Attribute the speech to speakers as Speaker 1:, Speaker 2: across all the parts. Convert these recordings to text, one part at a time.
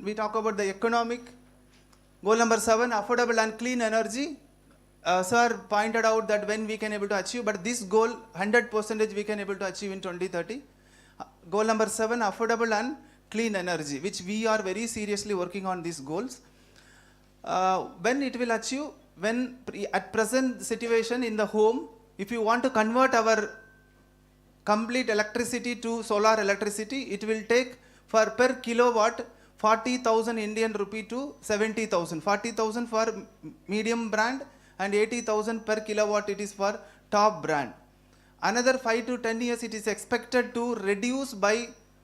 Speaker 1: we talk about the economic. Goal number 7, affordable and clean energy. Sir pointed out that when we can able to achieve, but this goal 100% we can able to achieve in 2030. Goal number 7, affordable and clean energy, which we are very seriously working on these goals. When it will achieve, when at present situation in the home, if you want to convert our complete electricity to solar electricity, it will take for per kilowatt 40,000 Indian rupee to 70,000. 40,000 for medium brand and 80,000 per kilowatt it is for top brand. Another 5 to 10 years it is expected to reduce by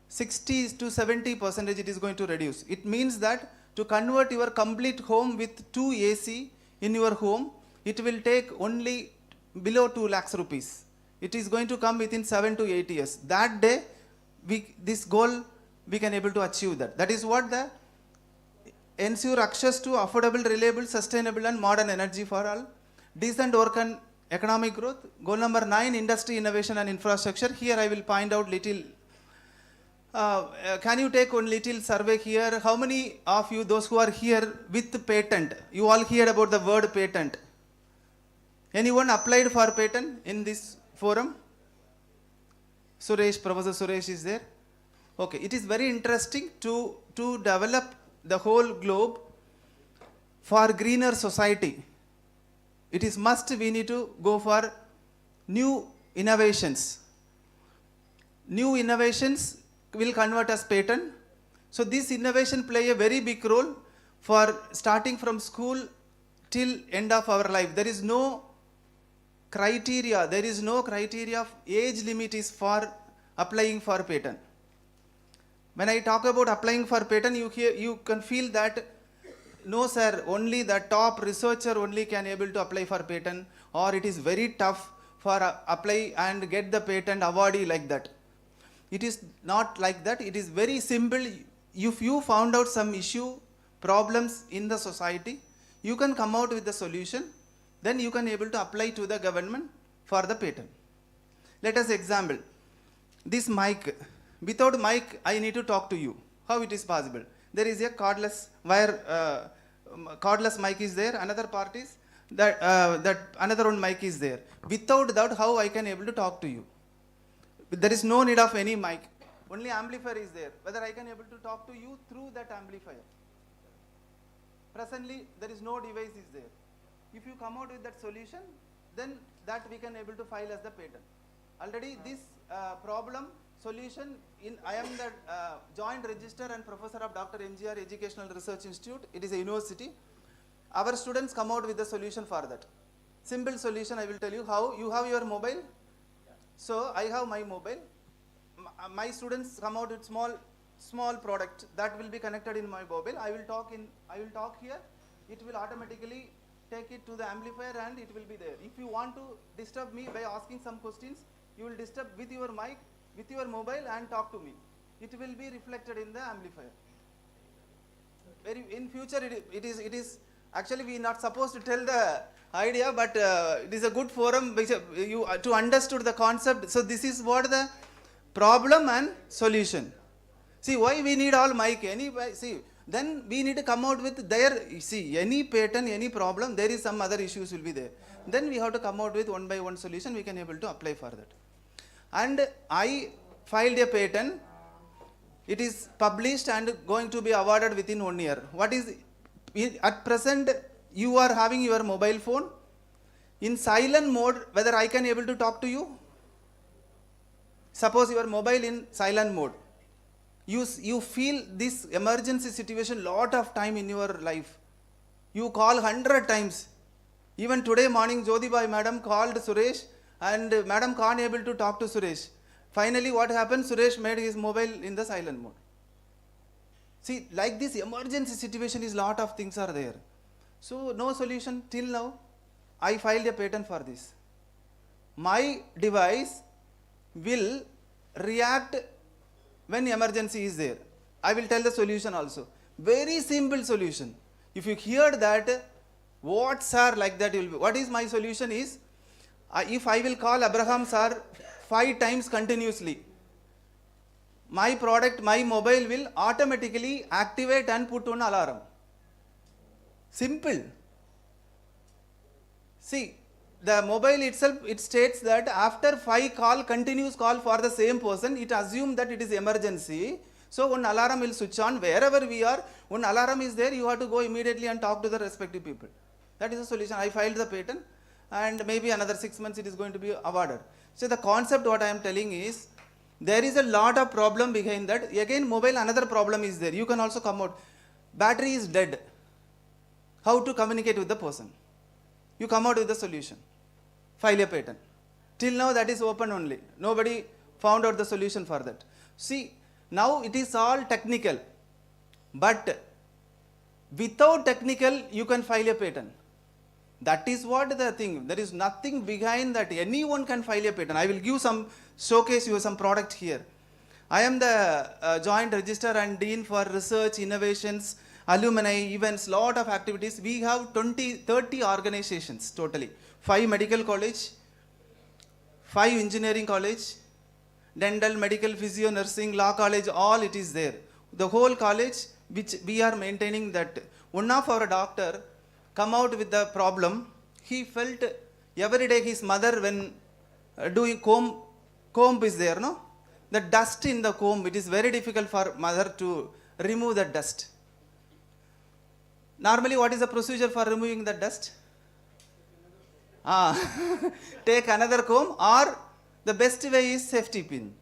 Speaker 1: 60 to 70% it is going to reduce. It means that to convert your complete home with 2 AC in your home, it will take only below 2 lakhs rupees. It is going to come within 7 to 8 years. That day, this goal, we can able to achieve that. That is what the ensure access to affordable, reliable, sustainable and modern energy for all. Decent work and economic growth. Goal number 9, industry, innovation and infrastructure. Here I will point out little. Can you take one little survey here? How many of you, those who are here with patent, you all heard about the word patent? Anyone applied for patent in this forum? Suresh, Professor Suresh is there. Okay, it is very interesting to develop the whole globe for greener society. It is must we need to go for new innovations. New innovations will convert as patent. So this innovation play a very big role for starting from school till end of our life. There is no criteria of age limit is for applying for patent. When I talk about applying for patent, you can feel that no sir, only the top researcher only can able to apply for patent, or it is very tough for apply and get the patent awardee like that. It is not like that. It is very simple. If you found out some issue, problems in the society, you can come out with the solution. Then you can able to apply to the government for the patent. Let us example this mic. Without mic, I need to talk to you. How it is possible? There is a cordless wire, cordless mic is there. Another part is that another one mic is there. Without that, how I can able to talk to you? There is no need of any mic. Only amplifier is there. Whether I can able to talk to you through that amplifier. Presently, there is no device is there. If you come out with that solution, then that we can able to file as the patent. Already this problem solution I am the joint registrar and professor of Dr. MGR Educational Research Institute. It is a university. Our students come out with the solution for that. Simple solution, I will tell you how. You have your mobile. So I have my mobile. My students come out with small product that will be connected in my mobile. I will talk here. It will automatically take it to the amplifier and it will be there. If you want to disturb me by asking some questions, you will disturb with your mic, with your mobile and talk to me. It will be reflected in the amplifier. In future it is actually we are not supposed to tell the idea, but it is a good forum you to understood the concept. So this is what the problem and solution. See why we need all mic anyway. See, then we need to come out with any patent, any problem, there is some other issues will be there. Then we have to come out with one by one solution, we can able to apply for that. And I filed a patent, it is published and going to be awarded within 1 year. What is, at present you are having your mobile phone in silent mode, whether I can able to talk to you? Suppose your mobile in silent mode. You feel this emergency situation lot of time in your life. You call 100 times. Even today morning, Jyothibai madam called Suresh and madam can't able to talk to Suresh. Finally what happened? Suresh made his mobile in the silent mode. See, like this emergency situation is lot of things are there. So no solution till now. I filed a patent for this. My device will react when emergency is there. I will tell the solution also. Very simple solution. If you hear that, what sir like that will be. What is my solution is, if I will call Abraham sir 5 times continuously, my product, my mobile will automatically activate and put on alarm. Simple. See, the mobile itself, it states that after 5 continuous call for the same person, it assumes that it is emergency. So one alarm will switch on wherever we are. One alarm is there, you have to go immediately and talk to the respective people. That is the solution. I filed the patent, and maybe another 6 months it is going to be awarded. So the concept what I am telling is, there is a lot of problem behind that. Again, mobile, another problem is there. You can also come out. Battery is dead. How to communicate with the person? You come out with the solution. File a patent. Till now that is open only. Nobody found out the solution for that. See, now it is all technical. But without technical, you can file a patent. That is what the thing. There is nothing behind that. Anyone can file a patent. I will give some, showcase you some product here. I am the joint registrar and dean for research, innovations, alumni, events, lot of activities. We have 30 organizations totally. 5 medical college, 5 engineering college, dental, medical, physio, nursing, law college, all it is there. The whole college which we are maintaining that. One of our doctor come out with the problem. He felt every day his mother when doing comb is there, no? The dust in the comb, it is very difficult for mother to remove the dust. Normally, what is the procedure for removing the dust? Take another comb, or the best way is safety pin.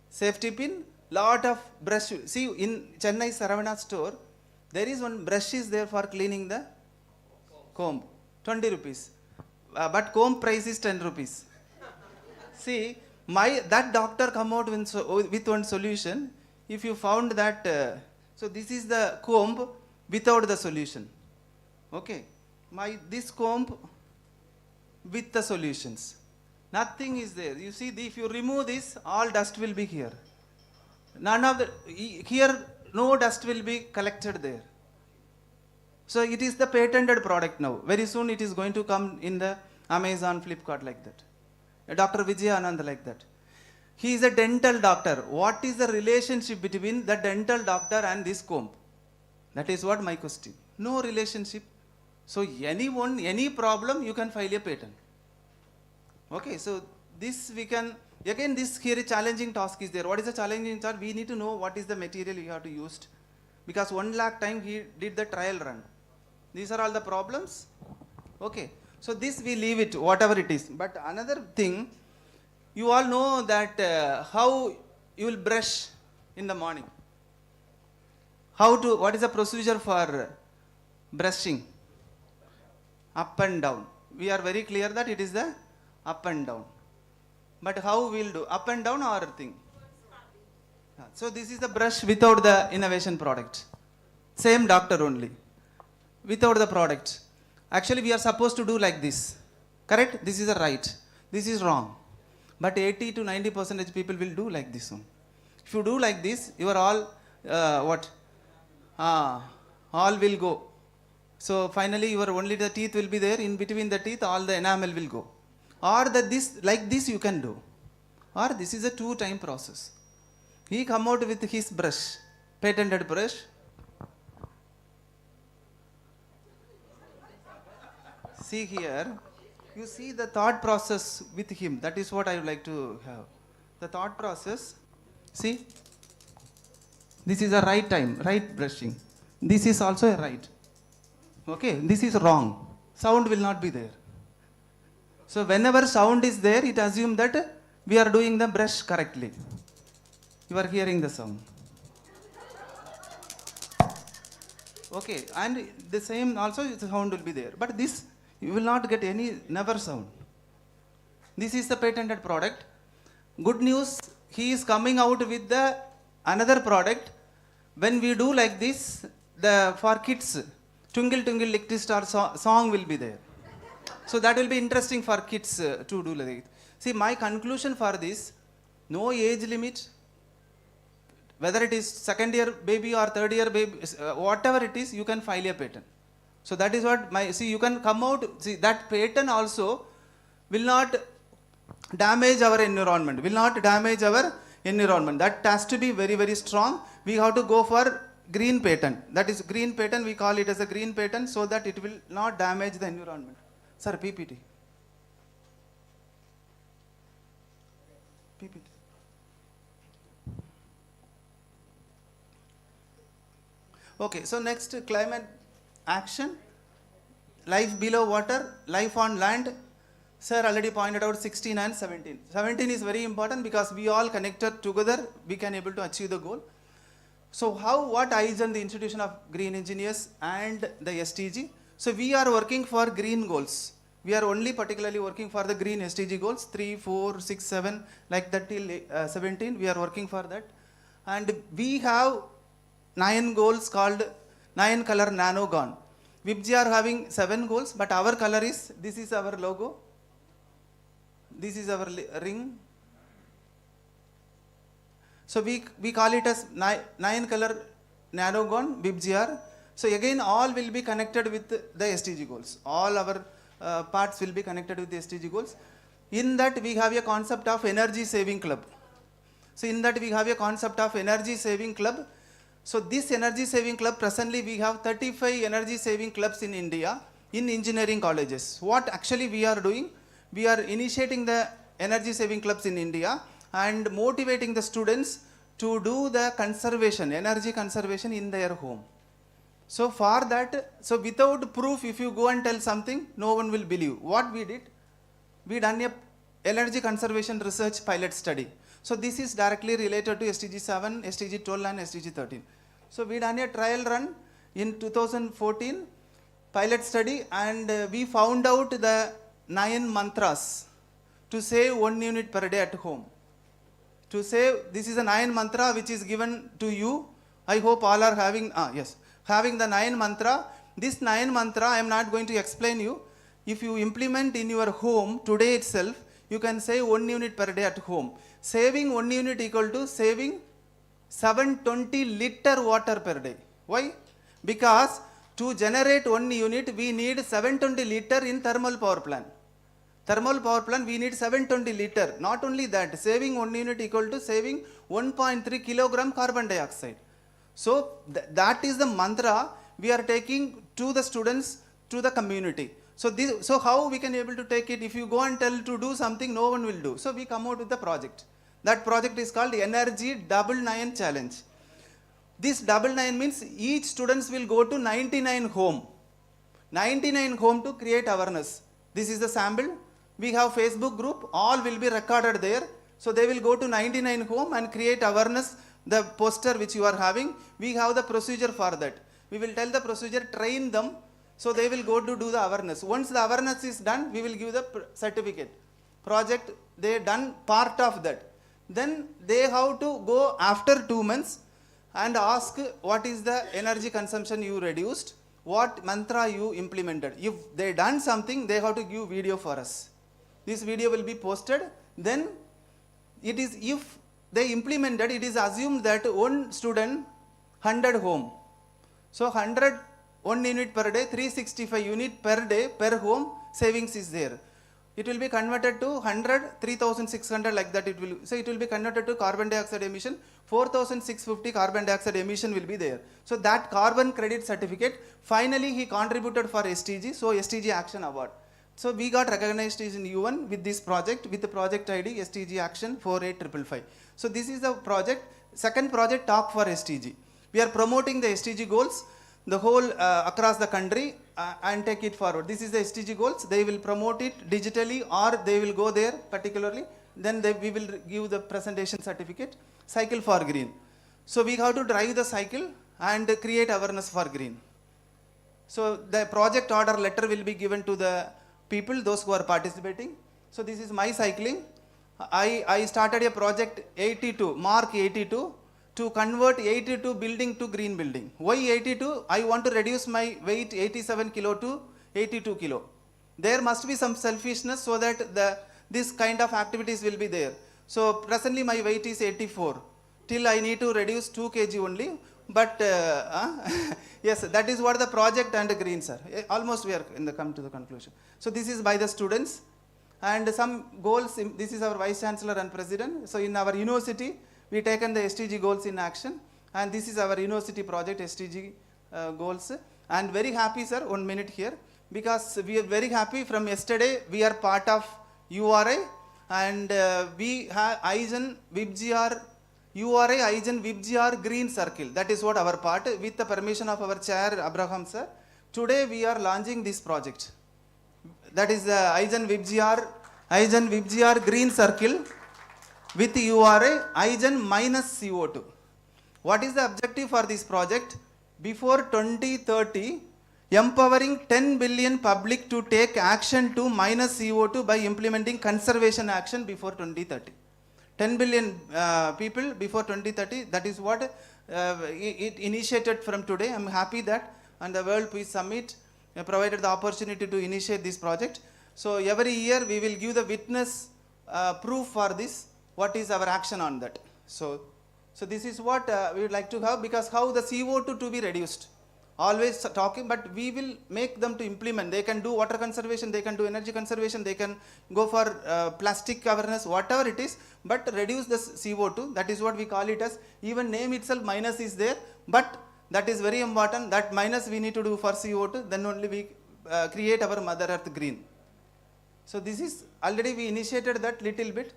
Speaker 1: Safety pin, lot of brush. See, in Chennai Saravana store, there is one brush is there for cleaning the comb, 20 rupees. But comb price is 10 rupees. See, that doctor come out with one solution. If you found that, so this is the comb without the solution. Okay, this comb with the solutions. Nothing is there. You see, if you remove this, all dust will be here. None of the, here no dust will be collected there. So it is the patented product now. Very soon it is going to come in the Amazon, Flipkart like that. Dr. Vijay Anand like that. He is a dental doctor. What is the relationship between the dental doctor and this comb? That is what my question. No relationship. So anyone, any problem, you can file a patent. Okay, so this we can, again this here a challenging task is there. What is the challenging task? We need to know what is the material you have to use. Because 1 lakh time he did the trial run. These are all the problems. Okay, so this we leave it, whatever it is. But another thing, you all know that how you will brush in the morning. What is the procedure for brushing? Up and down. We are very clear that it is the up and down. But how we will do? Up and down or thing? So this is the brush without the innovation product. Same doctor only. Without the product. Actually we are supposed to do like this. Correct? This is the right. This is wrong. But 80 to 90% people will do like this one. If you do like this, you are all all will go. So finally your only the teeth will be there. In between the teeth all the enamel will go. Or this like this you can do. Or this is a 2-time process. He come out with his brush, patented brush. See here, you see the thought process with him. That is what I would like to have. The thought process, see, this is a right time, right brushing. This is also a right. Okay, this is wrong. Sound will not be there. So whenever sound is there, it assumes that we are doing the brush correctly. You are hearing the sound. Okay, and the same also the sound will be there. But this, you will not get any, never sound. This is the patented product. Good news, he is coming out with the another product. When we do like this, for kids, Twinkle Twinkle Little Star song will be there. So that will be interesting for kids to do like it. See, my conclusion for this, no age limit, whether it is 2nd year baby or 3rd year baby, whatever it is, you can file a patent. So that is what you can come out, see that patent also will not damage our environment, will not damage our environment. That has to be very, very strong. We have to go for green patent. That is green patent, we call it as a green patent so that it will not damage the environment. Sir, PPT. PPT. Okay, so next, climate action. Life below water, life on land. Sir already pointed out 16 and 17. 17 is very important because we all connected together, we can able to achieve the goal. So what eyes on the Institution of Green Engineers and the SDG? So we are working for green goals. We are only particularly working for the green SDG goals, 3, 4, 6, 7, like that till 17, we are working for that. And we have 9 goals called 9 color nanogon. WIPG are having 7 goals, but our color is, this is our logo. This is our ring. So we call it as 9 color nanogon WIPGR. So again, all will be connected with the SDG goals. All our parts will be connected with the SDG goals. In that we have a concept of energy saving club. So in that we have a concept of energy saving club. So this energy saving club, presently we have 35 energy saving clubs in India in engineering colleges. What actually we are doing? We are initiating the energy saving clubs in India and motivating the students to do the conservation, energy conservation in their home. So for that, so without proof, if you go and tell something, no one will believe. What we did? We done a energy conservation research pilot study. So this is directly related to SDG 7, SDG 12 and SDG 13. So we done a trial run in 2014, pilot study, and we found out the 9 mantras to save 1 unit per day at home. To save, this is a 9 mantra which is given to you. I hope all are having, having the 9 mantra. This 9 mantra I am not going to explain you. If you implement in your home today itself, you can save 1 unit per day at home. Saving 1 unit equal to saving 720 liter water per day. Why? Because to generate 1 unit, we need 720 liter in thermal power plant. Thermal power plant, we need 720 liter. Not only that, saving 1 unit equal to saving 1.3 kilogram carbon dioxide. So that is the mantra we are taking to the students, to the community. So how we can able to take it? If you go and tell to do something, no one will do. So we come out with the project. That project is called Energy 99 Challenge. This 99 means each students will go to 99 home. 99 home to create awareness. This is the sample. We have Facebook group, all will be recorded there. So they will go to 99 home and create awareness, the poster which you are having. We have the procedure for that. We will tell the procedure, train them, so they will go to do the awareness. Once the awareness is done, we will give the certificate. Project, they done part of that. Then they have to go after 2 months and ask what is the energy consumption you reduced, what mantra you implemented. If they done something, they have to give video for us. This video will be posted. Then it is, if they implemented, it is assumed that one student 100 home. So 100 1 unit per day, 365 unit per day per home savings is there. It will be converted to 100, 3600 like that it will. So it will be converted to carbon dioxide emission. 4650 carbon dioxide emission will be there. So that carbon credit certificate, finally he contributed for SDG. So SDG Action Award. So we got recognized in UN with this project, with the project ID SDG Action 48555. So this is the project. Second project, Talk for SDG. We are promoting the SDG goals, the whole across the country and take it forward. This is the SDG goals. They will promote it digitally or they will go there particularly. Then we will give the presentation certificate. Cycle for green. So we have to drive the cycle and create awareness for green. So the project order letter will be given to the people, those who are participating. So this is my cycling. I started a project 82, Mark 82, to convert 82 building to green building. Why 82? I want to reduce my weight 87 kilo to 82 kilo. There must be some selfishness so that this kind of activities will be there. So presently my weight is 84. Till I need to reduce 2 kg only. But yes, that is what the project and green, sir. Almost we are come to the conclusion. So this is by the students and some goals. This is our Vice Chancellor and President. So in our university, we taken the SDG goals in action, and this is our university project SDG goals. And very happy, sir, 1 minute here, because we are very happy. From yesterday we are part of URI, and we have Aizen VIBGR URI Aizen VIBGR Green Circle. That is what our part, with the permission of our chair Abraham sir. Today we are launching this project. That is the Aizen VIBGR Green Circle with URI Aizen minus CO2. What is the objective for this project? Before 2030, empowering 10 billion public to take action to minus CO2 by implementing conservation action before 2030. 10 billion people before 2030, that is what it initiated from today. I am happy that, and the World Peace Summit provided the opportunity to initiate this project. So every year we will give the witness proof for this, what is our action on that. So this is what we would like to have, because how the CO2 to be reduced. Always talking, but we will make them to implement. They can do water conservation, they can do energy conservation, they can go for plastic awareness, whatever it is, but reduce the CO2. That is what we call it as. Even name itself minus is there, but that is very important. That minus we need to do for CO2, then only we create our Mother Earth green. So this is already we initiated that little bit.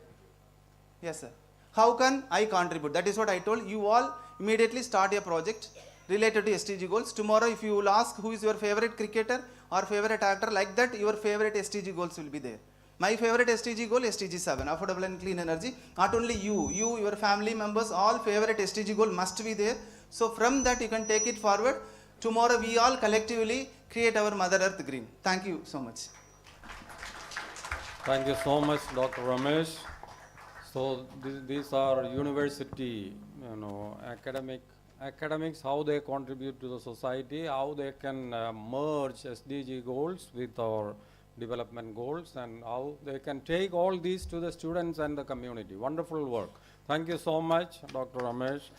Speaker 1: Yes, sir. How can I contribute? That is what I told you all. Immediately start a project related to SDG goals. Tomorrow if you will ask who is your favorite cricketer or favorite actor, like that your favorite SDG goals will be there. My favorite SDG goal, SDG 7, affordable and clean energy. Not only you, your family members, all favorite SDG goal must be there. So from that you can take it forward. Tomorrow we all collectively create our Mother Earth green. Thank you so much.
Speaker 2: Thank you so much, Dr. Ramesh. So these are university, academics, how they contribute to the society, how they can merge SDG goals with our development goals, and how they can take all these to the students and the community. Wonderful work. Thank you so much, Dr. Ramesh.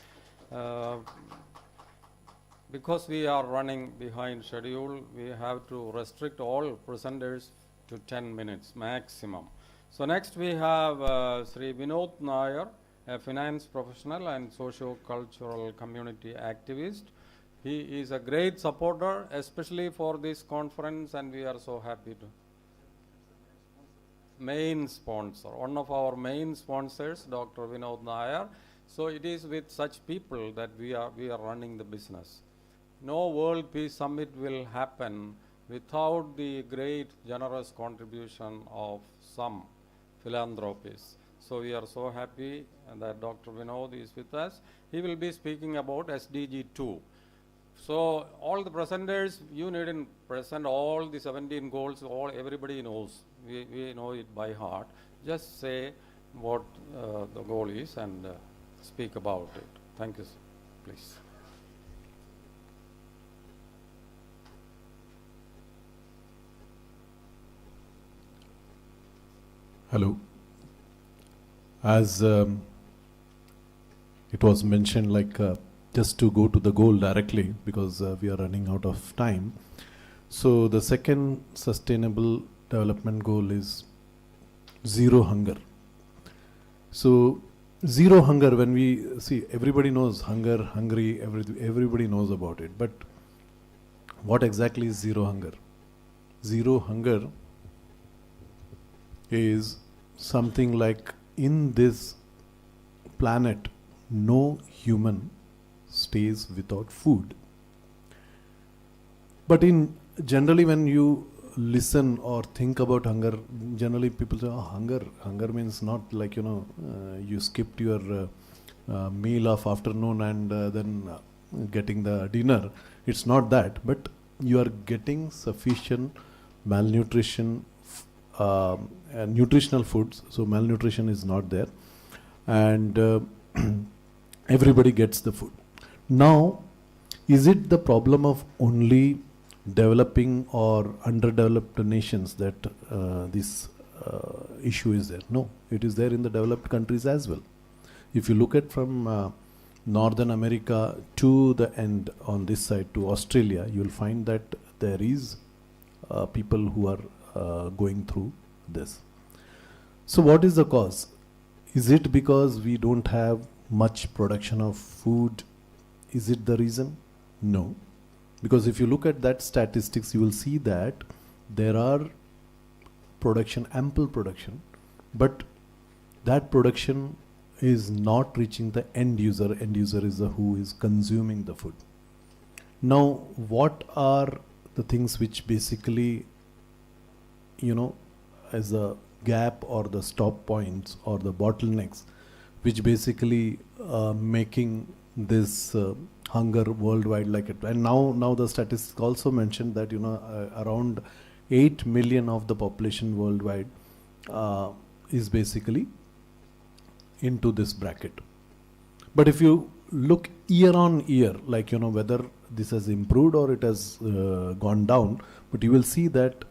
Speaker 2: Because we are running behind schedule, we have to restrict all presenters to 10 minutes maximum. So next we have Sri Vinod Nair, a finance professional and socio-cultural community activist. He is a great supporter, especially for this conference, and we are so happy to. Main sponsor, one of our main sponsors, Dr. Vinod Nair. So it is with such people that we are running the business. No World Peace Summit will happen without the great generous contribution of some philanthropists. So we are so happy that Dr. Vinod is with us. He will be speaking about SDG 2. So all the presenters, you needn't present all the 17 goals, everybody knows. We know it by heart. Just say what the goal is and speak about it. Thank you, please.
Speaker 3: Hello. As it was mentioned, just to go to the goal directly, because we are running out of time. So the second sustainable development goal is zero hunger. So zero hunger, when we see, everybody knows hunger, hungry, everybody knows about it. But what exactly is zero hunger? Zero hunger is something like, in this planet, no human stays without food. But generally when you listen or think about hunger, generally people say, oh, hunger means not like, you skipped your meal of afternoon and then getting the dinner. It's not that, but you are getting sufficient malnutrition, nutritional foods, so malnutrition is not there, and everybody gets the food. Now, is it the problem of only developing or underdeveloped nations that this issue is there? No, it is there in the developed countries as well. If you look at from Northern America to the end on this side to Australia, you will find that there is people who are going through this. So what is the cause? Is it because we don't have much production of food, is it the reason? No. Because if you look at that statistics, you will see that there are production, ample production, but that production is not reaching the end user. End user is the who is consuming the food. Now, what are the things which basically, as a gap or the stop points or the bottlenecks, which basically making this hunger worldwide like it. And now the statistics also mentioned that around 8 million of the population worldwide is basically into this bracket. But if you look year on year, like whether this has improved or it has gone down, but you will see that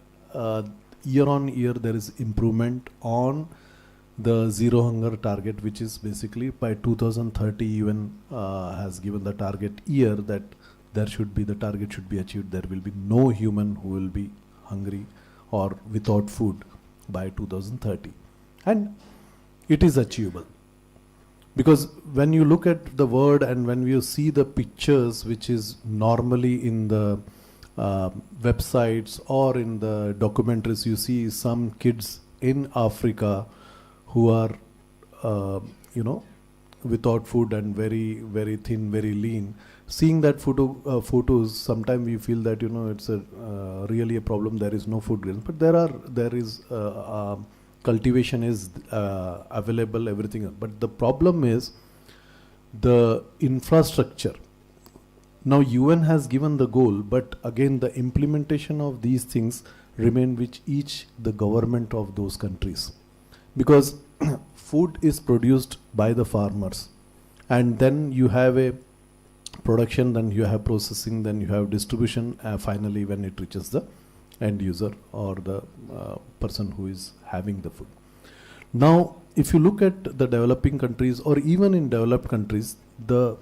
Speaker 3: year on year there is improvement on the zero hunger target, which is basically by 2030 UN has given the target year that the target should be achieved. There will be no human who will be hungry or without food by 2030, and it is achievable. Because when you look at the word and when you see the pictures which is normally in the websites or in the documentaries, you see some kids in Africa who are without food and very, very thin, very lean. Seeing that photos, sometimes we feel that it's really a problem. There is no food grains, but there is cultivation is available, everything else. But the problem is the infrastructure. Now UN has given the goal, but again the implementation of these things remain with the government of those countries. Because food is produced by the farmers, and then you have a production, then you have processing, then you have distribution, finally when it reaches the end user or the person who is having the food. Now, if you look at the developing countries or even in developed countries, the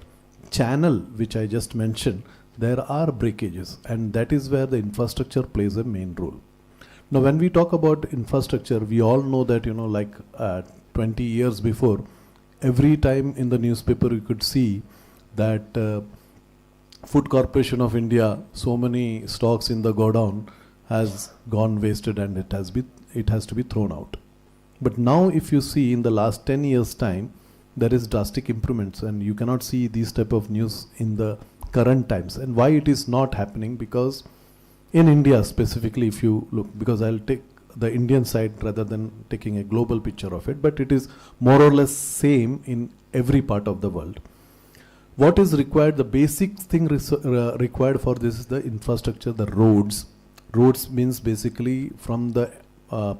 Speaker 3: channel which I just mentioned, there are breakages, and that is where the infrastructure plays a main role. Now, when we talk about infrastructure, we all know that 20 years before, every time in the newspaper you could see that Food Corporation of India, so many stocks in the godown has gone wasted and it has to be thrown out. But now if you see in the last 10 years time, there is drastic improvements, and you cannot see these type of news in the current times. And why it is not happening? Because in India specifically, if you look, because I'll take the Indian side rather than taking a global picture of it, but it is more or less same in every part of the world. What is required, the basic thing required for this is the infrastructure, the roads. Roads means basically from the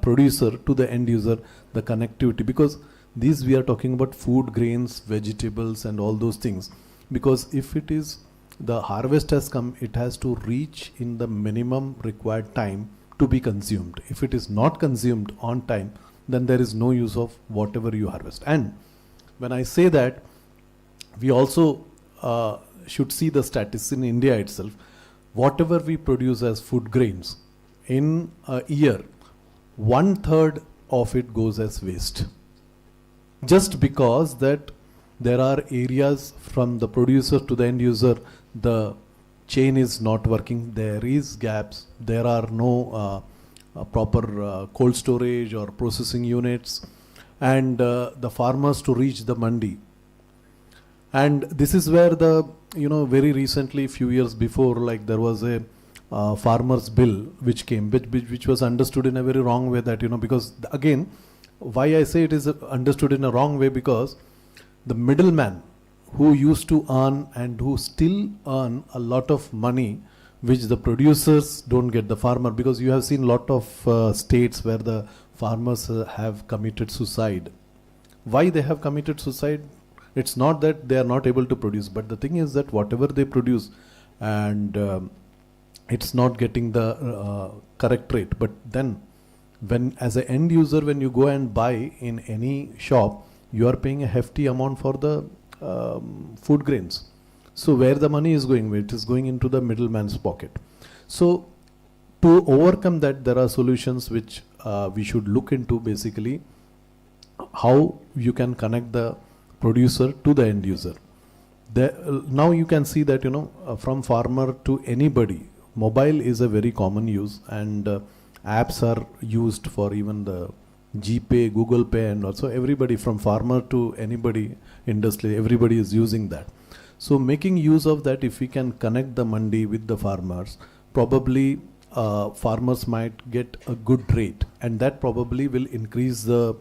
Speaker 3: producer to the end user, the connectivity, because these we are talking about food, grains, vegetables and all those things. Because if it is the harvest has come, it has to reach in the minimum required time to be consumed. If it is not consumed on time, then there is no use of whatever you harvest. And when I say that, we also should see the statistics in India itself. Whatever we produce as food grains, in a year, 1/3 of it goes as waste. Just because that there are areas from the producer to the end user, the chain is not working, there is gaps, there are no proper cold storage or processing units, and the farmers to reach the mandi. And this is where the, very recently, few years before, like there was a farmers bill which came, which was understood in a very wrong way, that, because again, why I say it is understood in a wrong way, because the middleman who used to earn and who still earn a lot of money, which the producers don't get, the farmer, because you have seen lot of states where the farmers have committed suicide. Why they have committed suicide? It's not that they are not able to produce, but the thing is that whatever they produce, and it's not getting the correct rate. But then when as an end user, when you go and buy in any shop, you are paying a hefty amount for the food grains. So where the money is going, it is going into the middleman's pocket. So to overcome that, there are solutions which we should look into, basically how you can connect the producer to the end user. Now you can see that from farmer to anybody, mobile is a very common use, and apps are used for even the GPay, Google Pay, and also everybody from farmer to anybody, industry, everybody is using that. So making use of that, if we can connect the mandi with the farmers, probably farmers might get a good rate, and that probably will increase the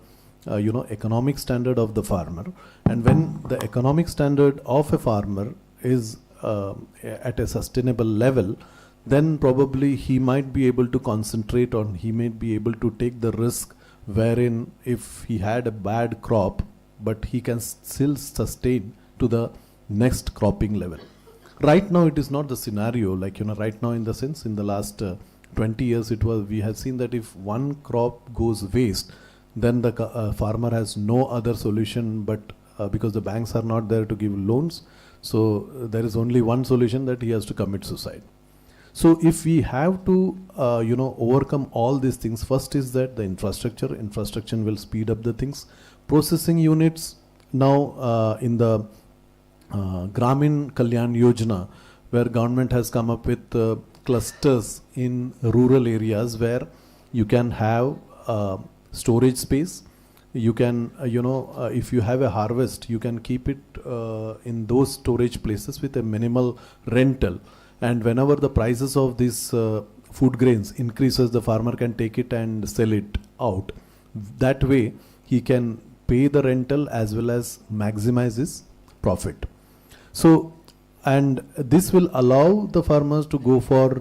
Speaker 3: economic standard of the farmer. And when the economic standard of a farmer is at a sustainable level, then probably he might be able to concentrate on, he may be able to take the risk wherein if he had a bad crop, but he can still sustain to the next cropping level. Right now it is not the scenario, like right now, in the sense, in the last 20 years we have seen that if one crop goes waste, then the farmer has no other solution but because the banks are not there to give loans, so there is only one solution, that he has to commit suicide. So if we have to overcome all these things, first is that the infrastructure will speed up the things. Processing units, now in the Gramin Kalyan Yojana, where government has come up with clusters in rural areas where you can have storage space. You can, if you have a harvest, you can keep it in those storage places with a minimal rental. And whenever the prices of these food grains increases, the farmer can take it and sell it out. That way, he can pay the rental as well as maximize his profit. So, and this will allow the farmers to go for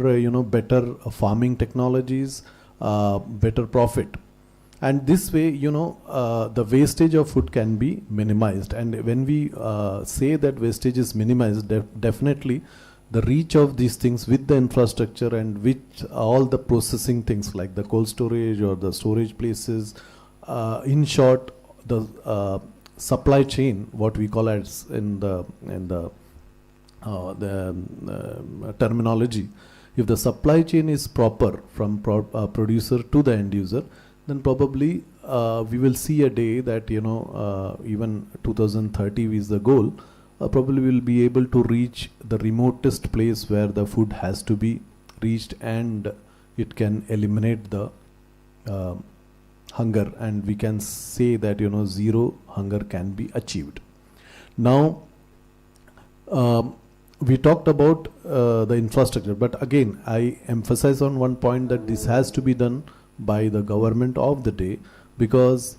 Speaker 3: better farming technologies, better profit. And this way, the wastage of food can be minimized. And when we say that wastage is minimized, definitely the reach of these things with the infrastructure and with all the processing things like the cold storage or the storage places, in short, the supply chain, what we call as in the terminology, if the supply chain is proper from producer to the end user, then probably we will see a day that even 2030 is the goal. Probably will be able to reach the remotest place where the food has to be reached, and it can eliminate the hunger, and we can say that zero hunger can be achieved. Now we talked about the infrastructure, but again I emphasize on one point, that this has to be done by the government of the day, because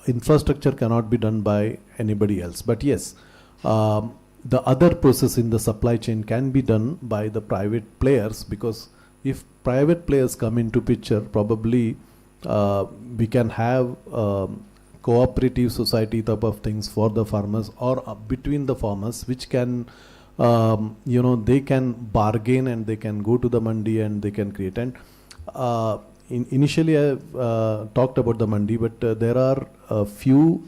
Speaker 3: infrastructure cannot be done by anybody else. But yes, the other process in the supply chain can be done by the private players, because if private players come into picture, probably we can have cooperative society type of things for the farmers, or between the farmers, which can they can bargain and they can go to the mandi and they can create. And initially I talked about the mandi, but there are a few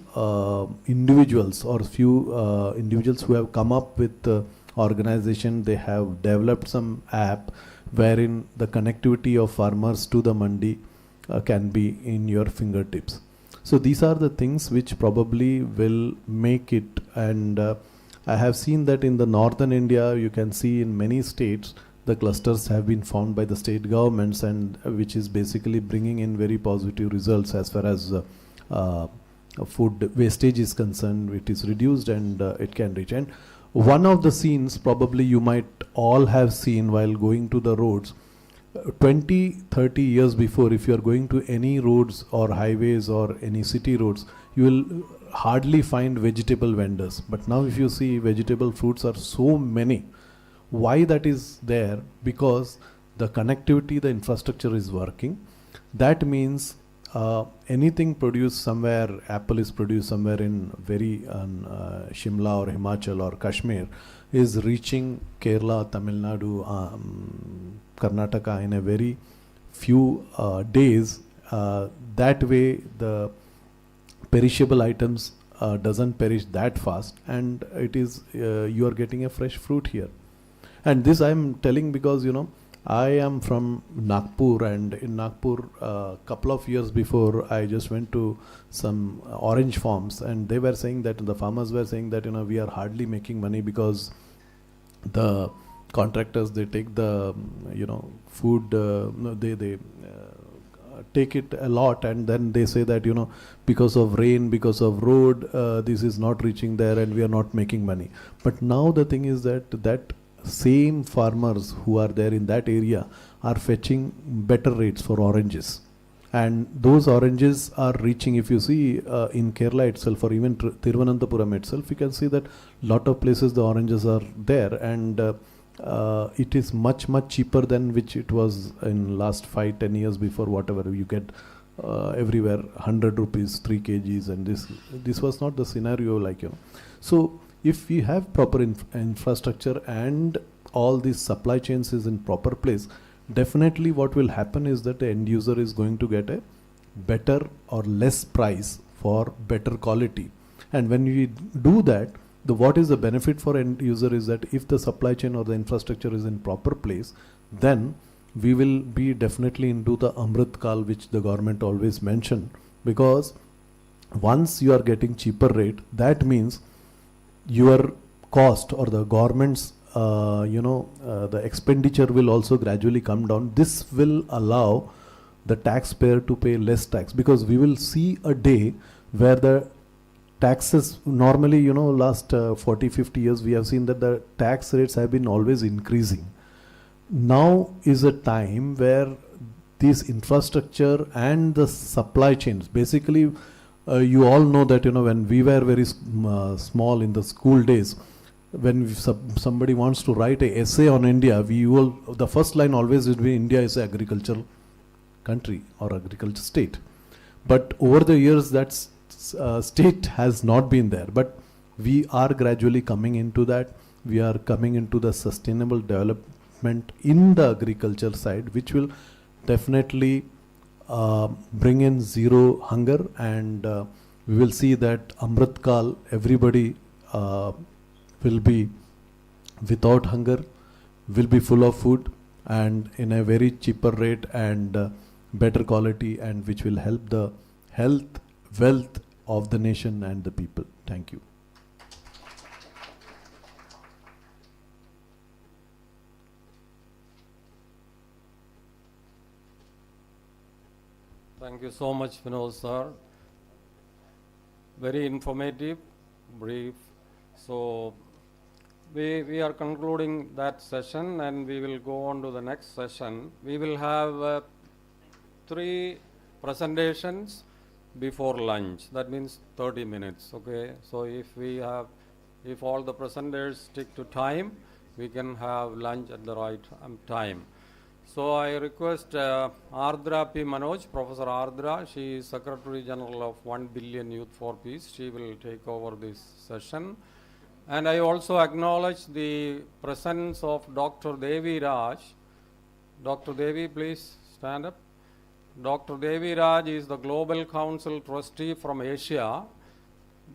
Speaker 3: individuals who have come up with organization. They have developed some app wherein the connectivity of farmers to the mandi can be in your fingertips. So these are the things which probably will make it. And I have seen that in the northern India, you can see in many states the clusters have been formed by the state governments, and which is basically bringing in very positive results as far as food wastage is concerned. It is reduced and it can reach. And one of the scenes probably you might all have seen while going to the roads, 20-30 years before, if you are going to any roads or highways or any city roads, you will hardly find vegetable vendors. But now if you see, vegetable fruits are so many. Why that is there? Because the connectivity, the infrastructure is working. That means anything produced somewhere, apple is produced somewhere in very Shimla or Himachal or Kashmir, is reaching Kerala, Tamil Nadu, Karnataka in a very few days. That way the perishable items doesn't perish that fast, and it is you are getting a fresh fruit here. And this I am telling because I am from Nagpur, and in Nagpur, a couple of years before, I just went to some orange farms, and they were saying that the farmers were saying that we are hardly making money because the contractors, they take the food, no, they take it a lot, and then they say that because of rain, because of road, this is not reaching there, and we are not making money. But now the thing is that same farmers who are there in that area are fetching better rates for oranges, and those oranges are reaching, if you see in Kerala itself or even Thiruvananthapuram itself, you can see that lot of places the oranges are there, and it is much cheaper than which it was in last 5-10 years before. Whatever you get everywhere 100 rupees 3 kgs, and this was not the scenario, so if we have proper infrastructure and all these supply chains is in proper place, definitely what will happen is that the end user is going to get a better or less price for better quality. And when we do that, what is the benefit for end user is that if the supply chain or the infrastructure is in proper place, then we will be definitely into the Amrit Kal, which the government always mention, because once you are getting cheaper rate, that means your cost or the government's the expenditure will also gradually come down. This will allow the taxpayer to pay less tax, because we will see a day where the taxes normally, last 40-50 years we have seen that the tax rates have been always increasing. Now is a time where this infrastructure and the supply chains, basically you all know that when we were very small in the school days, when somebody wants to write an essay on India, the first line always would be India is an agricultural country or agriculture state. But over the years that state has not been there, but we are gradually coming into that. We are coming into the sustainable development in the agriculture side, which will definitely bring in zero hunger, and we will see that Amrit Kal, everybody will be without hunger, will be full of food, and in a very cheaper rate and better quality, and which will help the health, wealth of the nation and the people. Thank you.
Speaker 2: Thank you so much, Vinod sir. Very informative, brief. So we are concluding that session, and we will go on to the next session. We will have 3 presentations before lunch. That means 30 minutes. Okay. So if all the presenters stick to time, we can have lunch at the right time. So I request Ardra P. Manoj, Professor Ardra. She is Secretary General of 1 Billion Youth for Peace. She will take over this session. And I also acknowledge the presence of Dr. Devi Raj. Dr. Devi, please stand up. Dr. Devi Raj is the Global Council Trustee from Asia.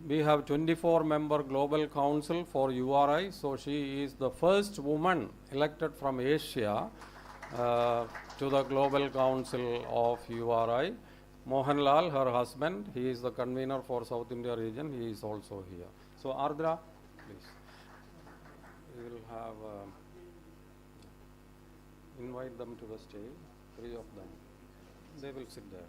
Speaker 2: We have 24-member Global Council for URI. So she is the first woman elected from Asia to the Global Council of URI. Mohanlal, her husband, he is the convener for South India region. He is also here. So Ardra, please. We will have invite them to the stage, 3 of them. They will sit there.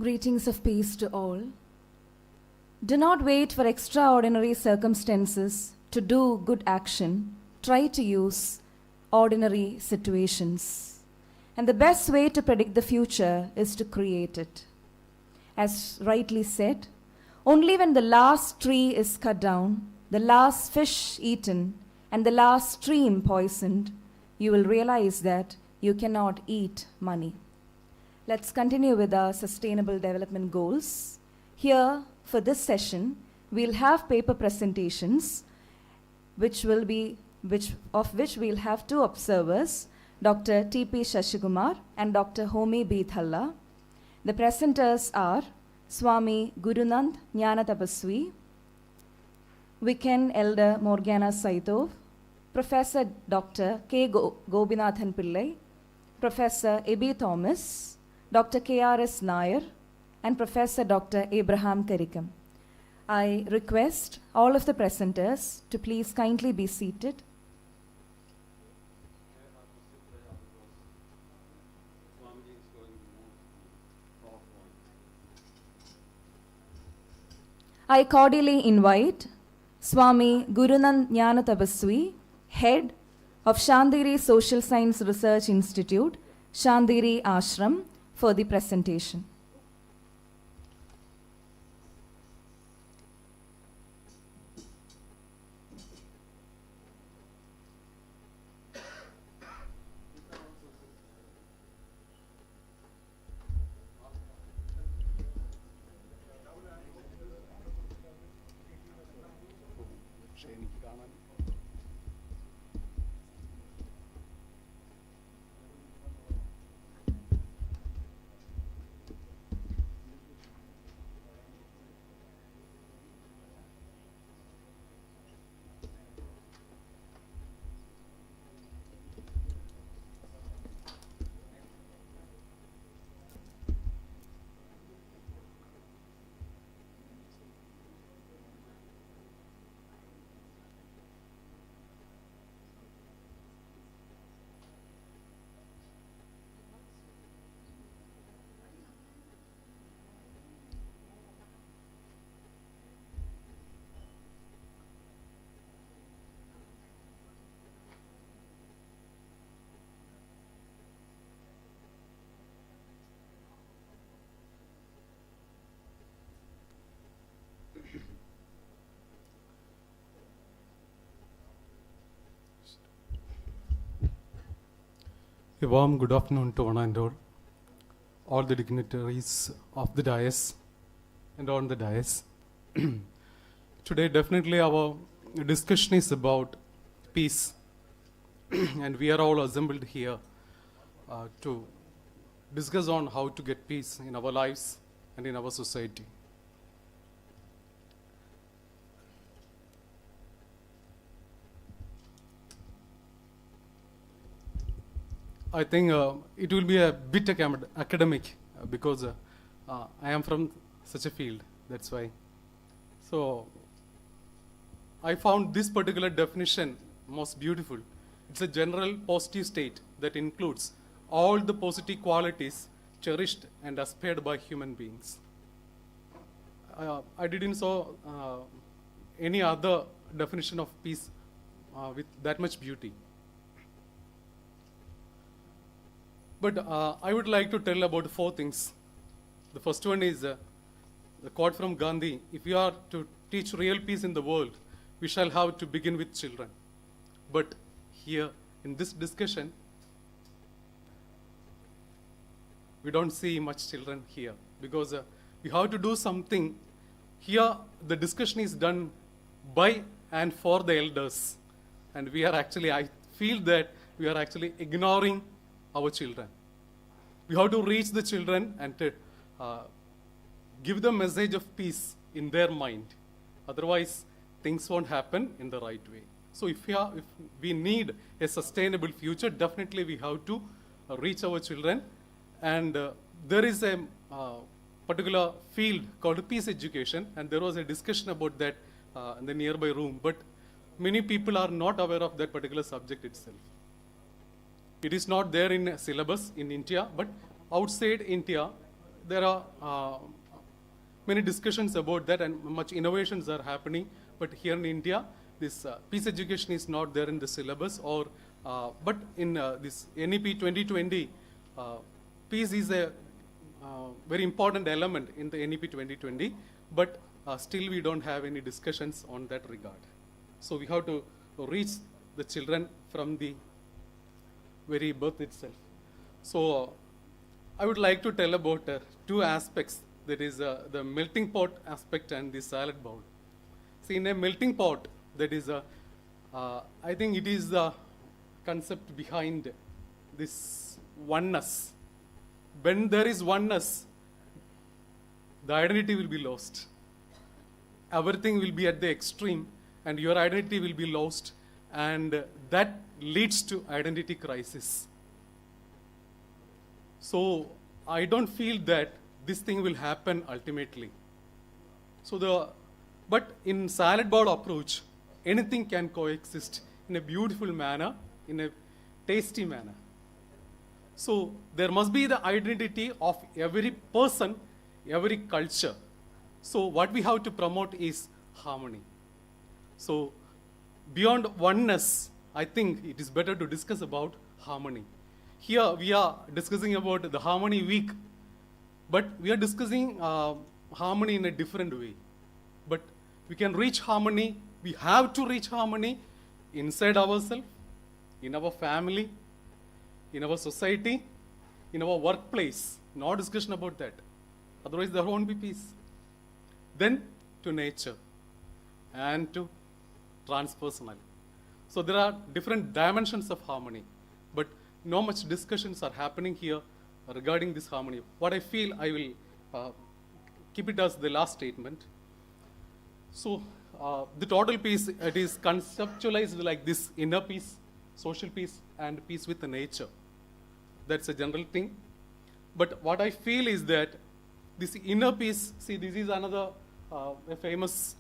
Speaker 4: Greetings of peace to all. Do not wait for extraordinary circumstances to do good action. Try to use ordinary situations. And the best way to predict the future is to create it. As rightly said, only when the last tree is cut down, the last fish eaten, and the last stream poisoned, you will realize that you cannot eat money. Let's continue with our sustainable development goals. Here, for this session, we'll have paper presentations, which we'll have two observers, Dr. T.P. Shashikumar and Dr. Homi B. Thalla. The presenters are Swami Gurunand Jnana Tapasvi, Weekend Elder Morgana Saitov, Professor Dr. K. Gobinathan Pillai, Professor A.B. Thomas, Dr. K.R.S. Nair, and Professor Dr. Abraham Karikam. I request all of the presenters to please kindly be seated. I cordially invite Swami Gurunand Jnana Tapasvi, Head of Santhigiri Social Science Research Institute, Santhigiri Ashram, for the presentation.
Speaker 5: A warm good afternoon to one and all the dignitaries of the dais and on the dais. Today definitely our discussion is about peace and we are all assembled here to discuss on how to get peace in our lives and in our society. I think it will be a bit academic because I am from such a field, that's why. So I found this particular definition most beautiful. It's a general positive state that includes all the positive qualities cherished and aspired by human beings. I didn't saw any other definition of peace with that much beauty. But I would like to tell about 4 things. The first one is the quote from Gandhi: if we are to teach real peace in the world, we shall have to begin with children. But here in this discussion, we don't see much children here because we have to do something. Here the discussion is done by and for the elders. And we are actually, I feel that we are actually ignoring our children. We have to reach the children and to, give the message of peace in their mind. Otherwise, things won't happen in the right way. So if we need a sustainable future, definitely we have to reach our children. And there is a particular field called peace education, and there was a discussion about that in the nearby room. But many people are not aware of that particular subject itself. It is not there in syllabus in India, but outside India, there are many discussions about that and much innovations are happening. But here in India, this peace education is not there in the syllabus. But in this NEP 2020, peace is a very important element in the NEP 2020, but still we don't have any discussions on that regard. So we have to reach the children from the very birth itself. So I would like to tell about two aspects, that is the melting pot aspect and the salad bowl. See, in a melting pot, that is I think it is the concept behind this oneness. When there is oneness, the identity will be lost. Everything will be at the extreme, and your identity will be lost, and that leads to identity crisis. So I don't feel that this thing will happen ultimately. But in salad bowl approach, anything can coexist in a beautiful manner, in a tasty manner. So there must be the identity of every person, every culture. So what we have to promote is harmony. So beyond oneness, I think it is better to discuss about harmony. Here we are discussing about the Harmony Week, but we are discussing harmony in a different way. But we can reach harmony, we have to reach harmony inside ourselves, in our family, in our society, in our workplace. No discussion about that. Otherwise there won't be peace. Then to nature and to transpersonal. So there are different dimensions of harmony, but no much discussions are happening here regarding this harmony. What I feel, I will keep it as the last statement. So the total peace, it is conceptualized like this: inner peace, social peace, and peace with the nature. That's a general thing. But what I feel is that this inner peace, see, this is another a famous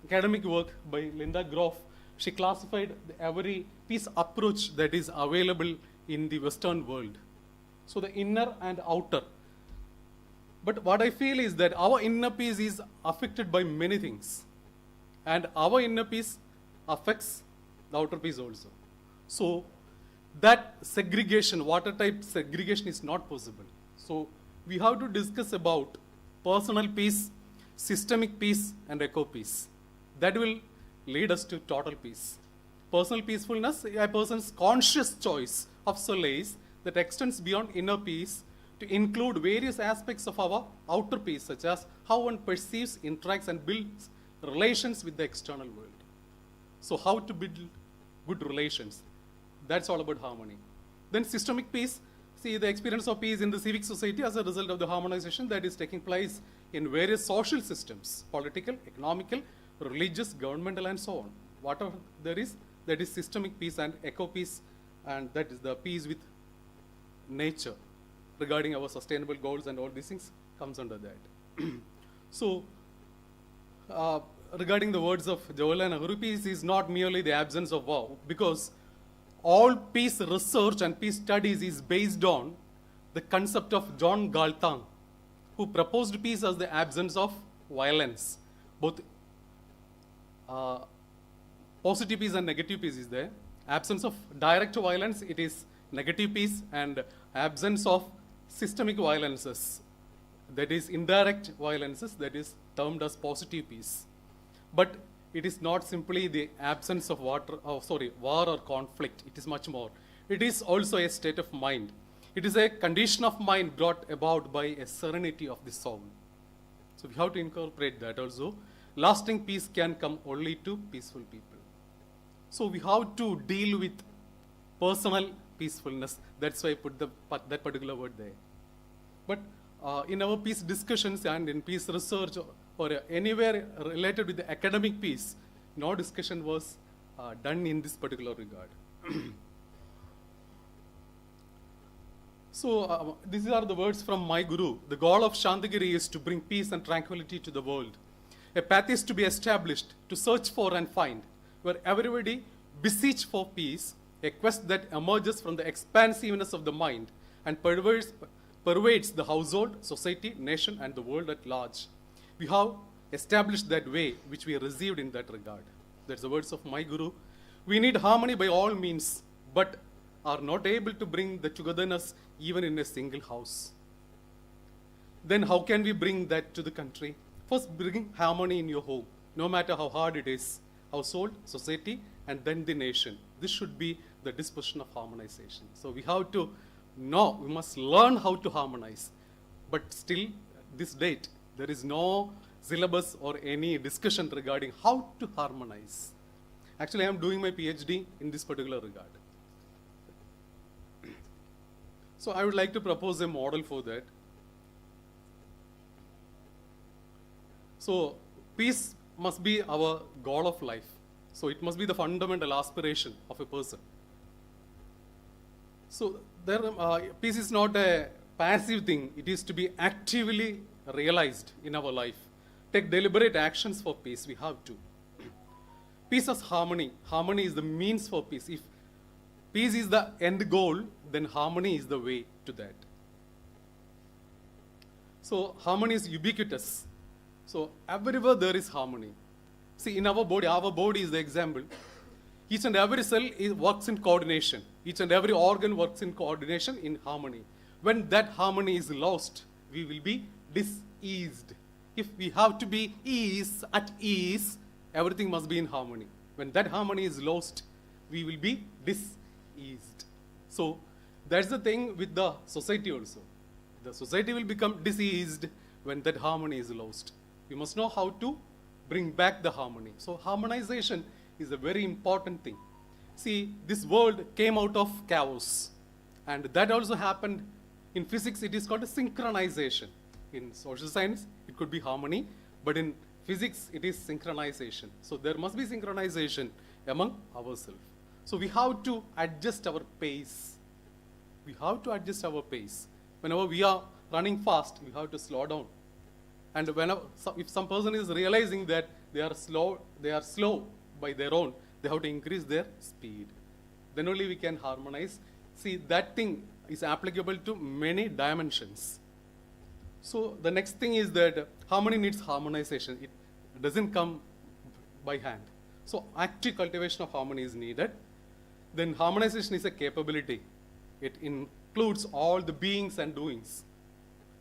Speaker 5: academic work by Linda Groff. She classified every peace approach that is available in the Western world. So the inner and outer. But what I feel is that our inner peace is affected by many things. And our inner peace affects the outer peace also. So that segregation, water type segregation, is not possible. So we have to discuss about personal peace, systemic peace, and eco peace. That will lead us to total peace. Personal peacefulness, a person's conscious choice of solace that extends beyond inner peace to include various aspects of our outer peace, such as how one perceives, interacts, and builds relations with the external world. So how to build good relations. That's all about harmony. Then systemic peace, see, the experience of peace in the civic society as a result of the harmonization that is taking place in various social systems, political, economical, religious, governmental, and so on. Whatever there is, that is systemic peace and eco peace, and that is the peace with nature regarding our sustainable goals, and all these things comes under that. So regarding the words of Jawaharlal Nehru, peace is not merely the absence of war, because all peace research and peace studies is based on the concept of John Galtung, who proposed peace as the absence of violence. Both positive peace and negative peace is there. Absence of direct violence, it is negative peace, and absence of systemic violences, that is indirect violences, that is termed as positive peace. But it is not simply the absence of war or conflict. It is much more. It is also a state of mind. It is a condition of mind brought about by a serenity of the soul. So we have to incorporate that also. Lasting peace can come only to peaceful people. So we have to deal with personal peacefulness. That's why I put that particular word there. But in our peace discussions and in peace research or anywhere related with the academic peace, no discussion was done in this particular regard. So these are the words from my guru. The goal of Santhigiri is to bring peace and tranquility to the world. A path is to be established to search for and find, where everybody beseech for peace, a quest that emerges from the expansiveness of the mind and pervades the household, society, nation, and the world at large. We have established that way which we received in that regard. That's the words of my guru. We need harmony by all means, but are not able to bring the togetherness even in a single house, then how can we bring that to the country? First, bring harmony in your home, no matter how hard it is. Household, society, and then the nation. This should be the disposition of harmonization. So we have to know, we must learn how to harmonize. But still, this date, there is no syllabus or any discussion regarding how to harmonize. Actually, I am doing my PhD in this particular regard. So I would like to propose a model for that. So peace must be our goal of life. So it must be the fundamental aspiration of a person. So there, peace is not a passive thing. It is to be actively realized in our life. Take deliberate actions for peace. We have to. Peace is harmony. Harmony is the means for peace. If peace is the end goal, then harmony is the way to that. So harmony is ubiquitous. So everywhere there is harmony. See, in our body is the example. Each and every cell works in coordination. Each and every organ works in coordination, in harmony. When that harmony is lost, we will be diseased. If we have to be at ease, everything must be in harmony. When that harmony is lost, we will be diseased. So that's the thing with the society also. The society will become diseased when that harmony is lost. We must know how to bring back the harmony. So harmonization is a very important thing. See, this world came out of chaos. And that also happened in physics. It is called a synchronization. In social science, it could be harmony. But in physics, it is synchronization. So there must be synchronization among ourselves. So we have to adjust our pace. We have to adjust our pace. Whenever we are running fast, we have to slow down. And if some person is realizing that they are slow by their own, they have to increase their speed. Then only we can harmonize. See, that thing is applicable to many dimensions. So the next thing is that harmony needs harmonization. It doesn't come by hand. So active cultivation of harmony is needed. Then harmonization is a capability. It includes all the beings and doings.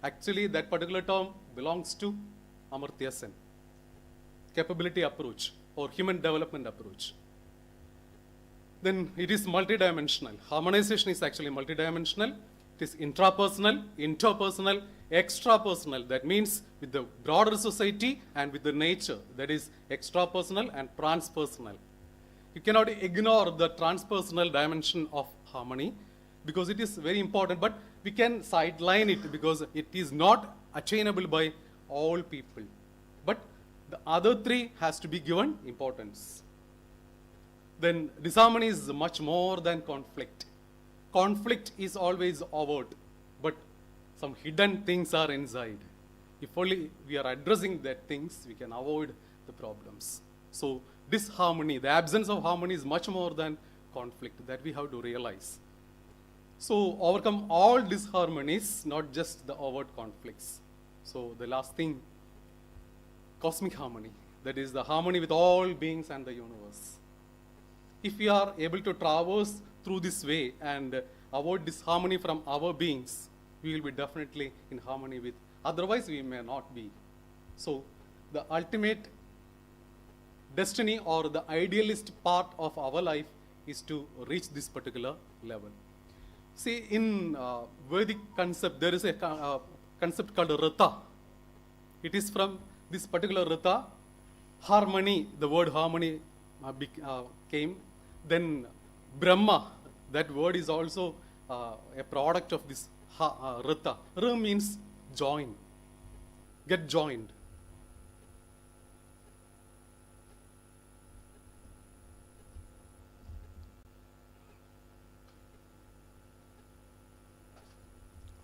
Speaker 5: Actually, that particular term belongs to Amartya Sen. Capability approach or human development approach. Then it is multidimensional. Harmonization is actually multidimensional. It is intrapersonal, interpersonal, extrapersonal. That means with the broader society and with the nature. That is extrapersonal and transpersonal. You cannot ignore the transpersonal dimension of harmony because it is very important, but we can sideline it because it is not attainable by all people. But the other three has to be given importance. Then disharmony is much more than conflict. Conflict is always overt, but some hidden things are inside. If only we are addressing that things, we can avoid the problems. So disharmony, the absence of harmony is much more than conflict that we have to realize. So overcome all disharmonies, not just the overt conflicts. So the last thing, cosmic harmony. That is the harmony with all beings and the universe. If we are able to traverse through this way and avoid disharmony from our beings, we will be definitely in harmony with. Otherwise, we may not be. So the ultimate destiny or the idealist part of our life is to reach this particular level. See, in Vedic concept, there is a concept called Rata. It is from this particular Rata. Harmony, the word harmony came. Then Brahma, that word is also a product of this Rata. Ra means join, get joined.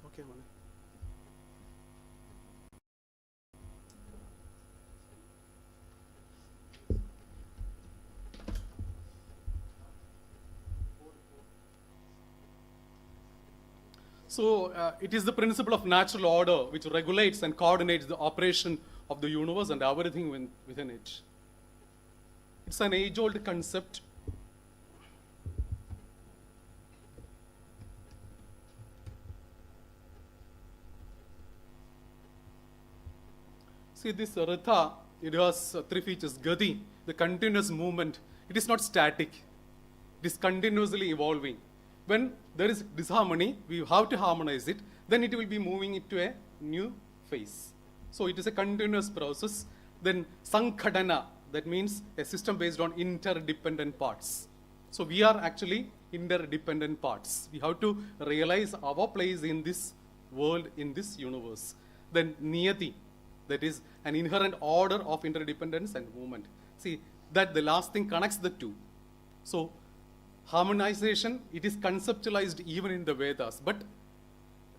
Speaker 5: Okay, Mani. So it is the principle of natural order which regulates and coordinates the operation of the universe and everything within it. It's an age-old concept. See, this Ratha, it has three features. Gati, the continuous movement. It is not static. It is continuously evolving. When there is disharmony, we have to harmonize it. Then it will be moving into a new phase. So it is a continuous process. Then Sankhadana, that means a system based on interdependent parts. So we are actually interdependent parts. We have to realize our place in this world, in this universe. Then Niyati, that is an inherent order of interdependence and movement. See, that the last thing connects the two. So harmonization, it is conceptualized even in the Vedas, but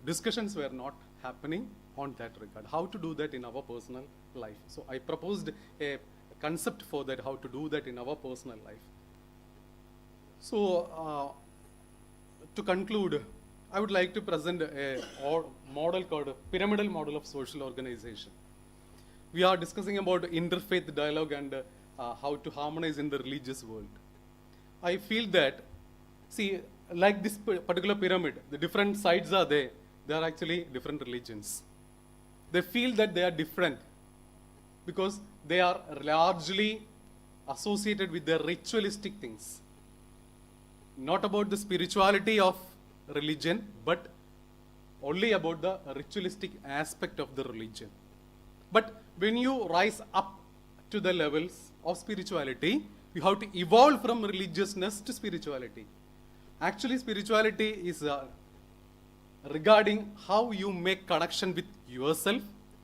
Speaker 5: discussions were not happening on that regard. How to do that in our personal life. So I proposed a concept for that, how to do that in our personal life. So to conclude, I would like to present a model called a pyramidal model of social organization. We are discussing about interfaith dialogue and how to harmonize in the religious world. I feel that, see, like this particular pyramid, the different sides are there. They are actually different religions. They feel that they are different because they are largely associated with their ritualistic things. Not about the spirituality of religion, but only about the ritualistic aspect of the religion. But when you rise up to the levels of spirituality, you have to evolve from religiousness to spirituality. Actually, spirituality is regarding how you make connection with yourself,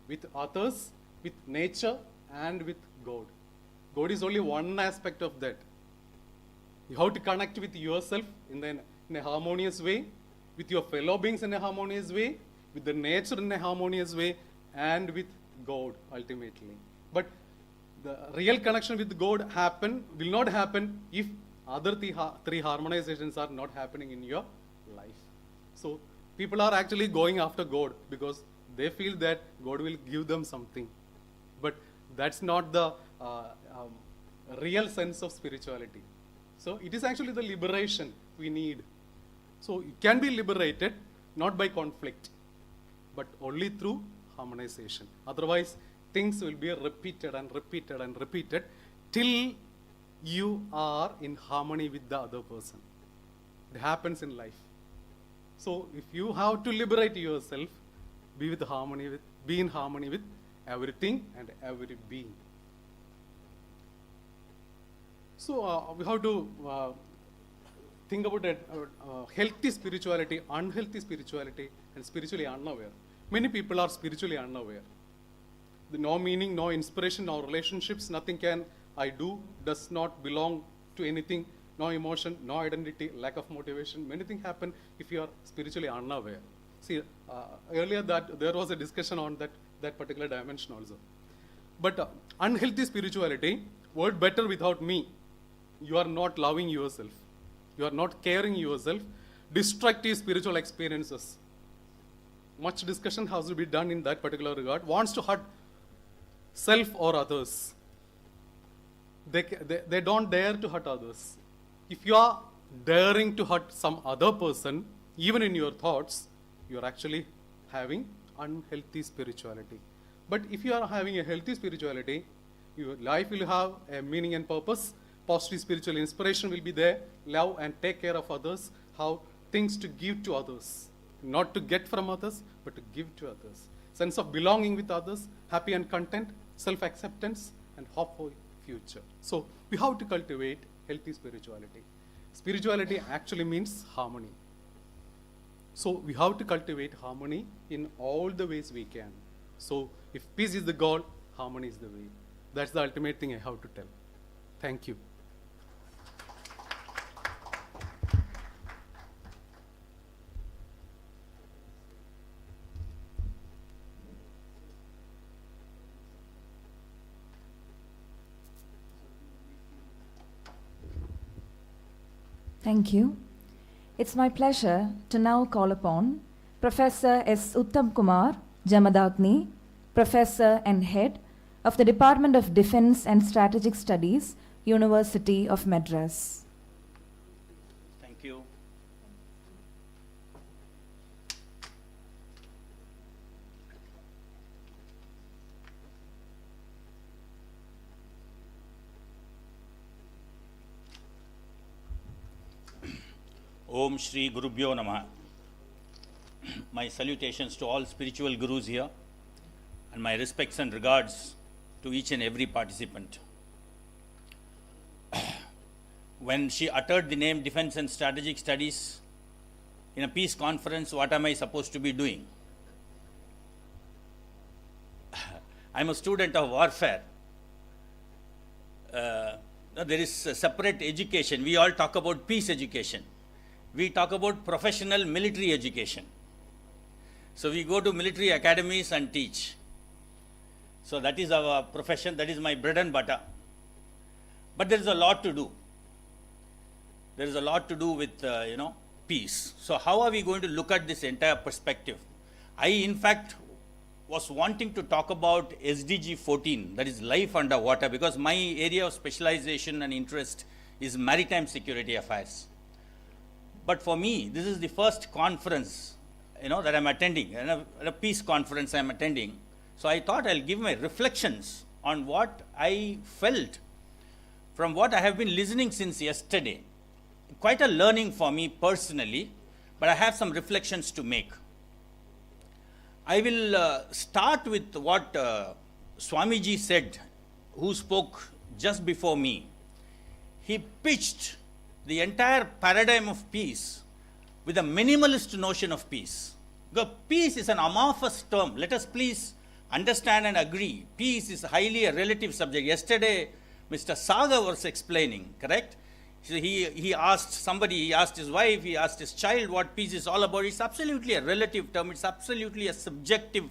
Speaker 5: with others, with nature, and with God. God is only one aspect of that. You have to connect with yourself in a harmonious way, with your fellow beings in a harmonious way, with the nature in a harmonious way, and with God ultimately. But the real connection with God will not happen if other three harmonizations are not happening in your life. So people are actually going after God because they feel that God will give them something. But that's not the real sense of spirituality. So it is actually the liberation we need. So you can be liberated not by conflict, but only through harmonization. Otherwise, things will be repeated and repeated and repeated till you are in harmony with the other person. It happens in life. So if you have to liberate yourself, be in harmony with everything and every being. So we have to think about healthy spirituality, unhealthy spirituality, and spiritually unaware. Many people are spiritually unaware. No meaning, no inspiration, no relationships, nothing can I do, does not belong to anything, no emotion, no identity, lack of motivation. Many things happen if you are spiritually unaware. See, earlier that there was a discussion on that particular dimension also. But unhealthy spirituality, word better without me, you are not loving yourself. You are not caring yourself. Destructive spiritual experiences. Much discussion has to be done in that particular regard. Wants to hurt self or others. They don't dare to hurt others. If you are daring to hurt some other person, even in your thoughts, you are actually having unhealthy spirituality. But if you are having a healthy spirituality, your life will have a meaning and purpose. Positive spiritual inspiration will be there. Love and take care of others. Have things to give to others. Not to get from others, but to give to others. Sense of belonging with others, happy and content, self-acceptance, and hope for future. So we have to cultivate healthy spirituality. Spirituality actually means harmony. So we have to cultivate harmony in all the ways we can. So if peace is the goal, harmony is the way. That's the ultimate thing I have to tell. Thank you.
Speaker 4: Thank you. It's my pleasure to now call upon Professor S. Uttam Kumar Jamadagni, Professor and Head of the Department of Defense and Strategic Studies, University of Madras.
Speaker 6: Thank you. Om Shri Gurubhyo Namah. My salutations to all spiritual gurus here, and my respects and regards to each and every participant. When she uttered the name Defense and Strategic Studies in a peace conference, what am I supposed to be doing? I'm a student of warfare. There is a separate education. We all talk about peace education. We talk about professional military education. So we go to military academies and teach. So that is our profession, that is my bread and butter. But there is a lot to do. There is a lot to do with, peace. So how are we going to look at this entire perspective? I, in fact, was wanting to talk about SDG 14, that is life underwater, because my area of specialization and interest is maritime security affairs. But for me, this is the first conference, that I'm attending, a peace conference I'm attending. So I thought I'll give my reflections on what I felt from what I have been listening since yesterday. Quite a learning for me personally, but I have some reflections to make. I will start with what Swamiji said, who spoke just before me. He pitched the entire paradigm of peace with a minimalist notion of peace. Because peace is an amorphous term. Let us please understand and agree. Peace is highly a relative subject. Yesterday, Mr. Saga was explaining, correct? So he asked somebody, he asked his wife, he asked his child what peace is all about. It's absolutely a relative term. It's absolutely a subjective,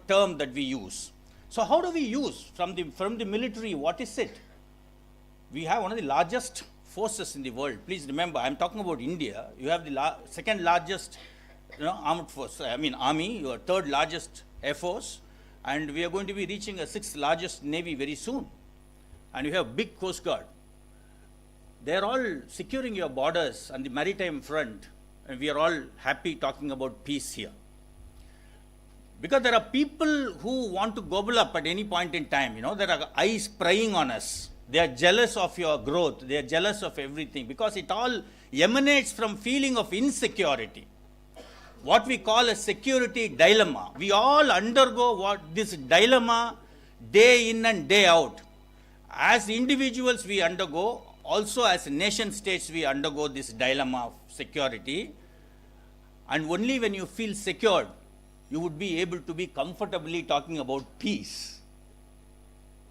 Speaker 6: term that we use. So how do we use from the military? What is it? We have one of the largest forces in the world. Please remember, I'm talking about India. You have the second largest, armed force. Army. Your third largest air force, and we are going to be reaching a sixth largest navy very soon. And you have big coast guard. They are all securing your borders on the maritime front, and we are all happy talking about peace here. Because there are people who want to gobble up at any point in time, there are eyes prying on us. They are jealous of your growth. They are jealous of everything, because it all emanates from feeling of insecurity. What we call a security dilemma. We all undergo this dilemma day in and day out. As individuals, we undergo. Also, as nation states, we undergo this dilemma of security. And only when you feel secured, you would be able to be comfortably talking about peace.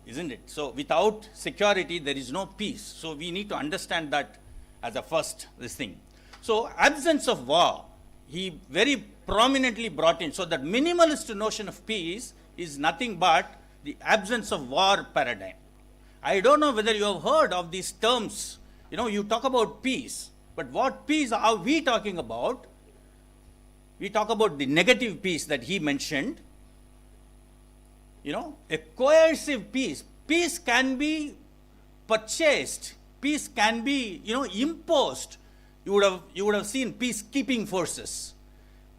Speaker 6: Isn't it? So, without security, there is no peace. So, we need to understand that as a first thing. So, absence of war, he very prominently brought in. So, that minimalist notion of peace is nothing but the absence of war paradigm. I don't know whether you have heard of these terms. You talk about peace, but what peace are we talking about? We talk about the negative peace that he mentioned. A coercive peace. Peace can be purchased. Peace can be, imposed. You would have seen peacekeeping forces.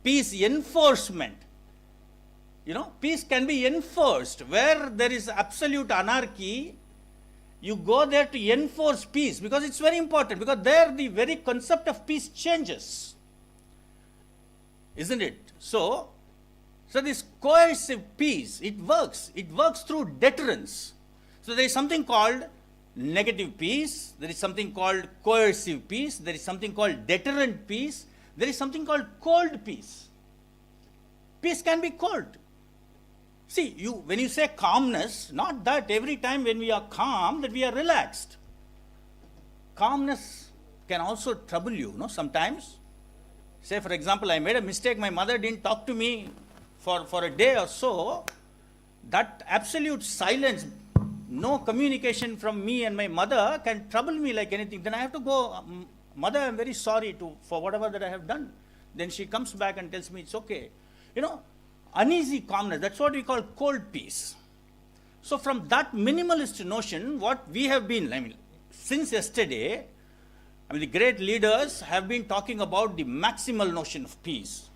Speaker 6: Peace enforcement. Peace can be enforced. Where there is absolute anarchy, you go there to enforce peace, because it's very important, because there the very concept of peace changes. Isn't it? So this coercive peace, it works through deterrence. So there is something called negative peace, there is something called coercive peace, there is something called deterrent peace, there is something called cold peace. Peace can be cold. See, when you say calmness, not that every time when we are calm that we are relaxed. Calmness can also trouble you, sometimes. Say, for example, I made a mistake, my mother didn't talk to me for a day or so. That absolute silence, no communication from me and my mother can trouble me like anything. Then I have to go, Mother, I'm very sorry for whatever that I have done. Then she comes back and tells me it's okay. Uneasy calmness, that's what we call cold peace. So from that minimalist notion, what we have been, since yesterday, the great leaders have been talking about the maximal notion of peace.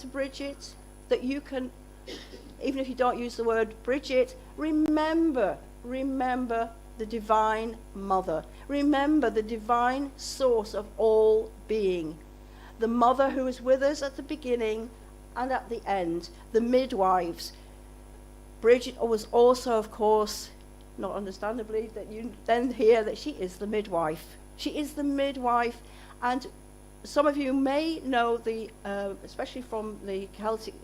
Speaker 7: to Bridget, that you can, even if you don't use the word Bridget, remember the divine mother. Remember the divine source of all being. The mother who is with us at the beginning and at the end. The midwives. Bridget was also, of course, not understandably, that you then hear that she is the midwife. She is the midwife, and some of you may know especially from the Celtic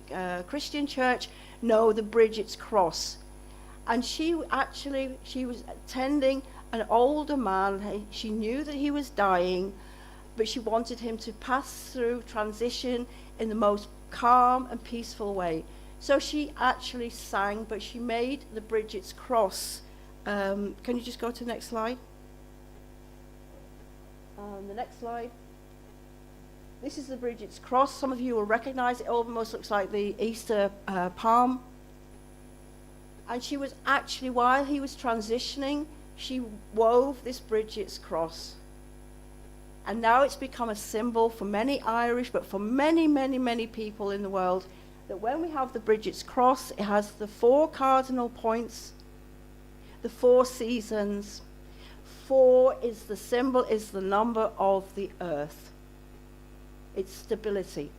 Speaker 7: Christian church, know the Bridget's cross. And she was tending an older man. She knew that he was dying, but she wanted him to pass through transition in the most calm and peaceful way. So she actually sang, but she made the Bridget's cross. Can you just go to the next slide? The next slide. This is the Bridget's cross. Some of you will recognize it. Almost looks like the Easter palm. And she was actually, while he was transitioning, she wove this Bridget's cross. And now it's become a symbol for many Irish, but for many, many, many people in the world, that when we have the Bridget's cross, it has the 4 cardinal points, the 4 seasons. 4 is the symbol, is the number of the earth. It's stability.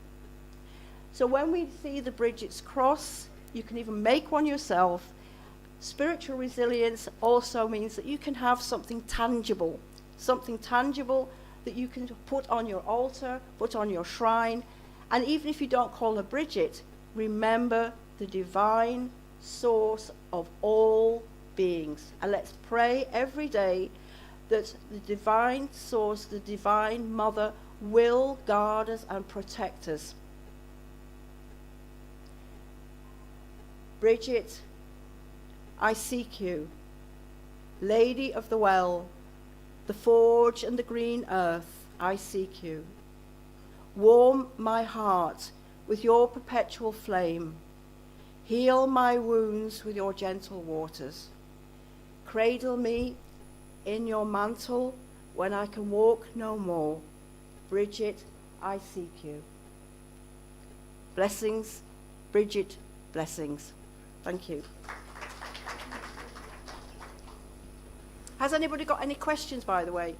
Speaker 7: So when we see the Bridget's cross, you can even make one yourself. Spiritual resilience also means that you can have something tangible that you can put on your altar, put on your shrine. And even if you don't call her Bridget, remember the divine source of all beings. And let's pray every day that the divine source, the divine mother, will guard us and protect us. Bridget, I seek you. Lady of the well, the forge and the green earth, I seek you. Warm my heart with your perpetual flame. Heal my wounds with your gentle waters. Cradle me in your mantle when I can walk no more. Bridget, I seek you. Blessings, Bridget, blessings. Thank you. Has anybody got any questions, by the way?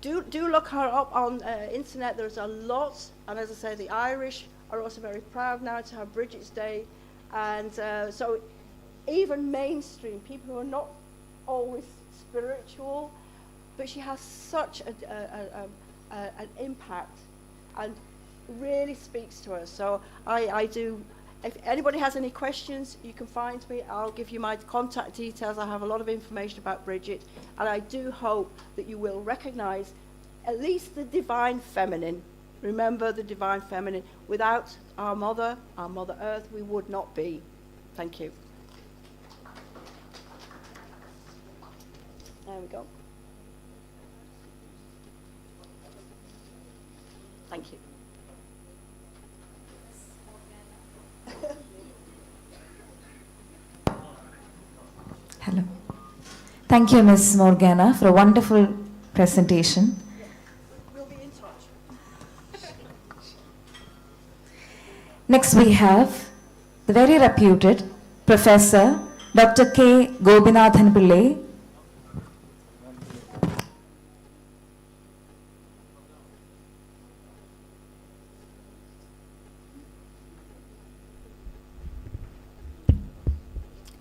Speaker 7: Do look her up on internet. There's a lot, and as I say, the Irish are also very proud now to have Bridget's Day, and so even mainstream people who are not always spiritual, but she has such an impact and really speaks to us. So I do. If anybody has any questions, you can find me. I'll give you my contact details. I have a lot of information about Bridget, and I do hope that you will recognize at least the divine feminine. Remember the divine feminine. Without our Mother Earth, we would not be. Thank you. There we go. Thank you.
Speaker 4: Hello. Thank you, Ms. Morgana, for a wonderful presentation.
Speaker 7: We'll be in touch.
Speaker 4: Next, we have the very reputed Professor Dr. K. Gobinathan Pillai.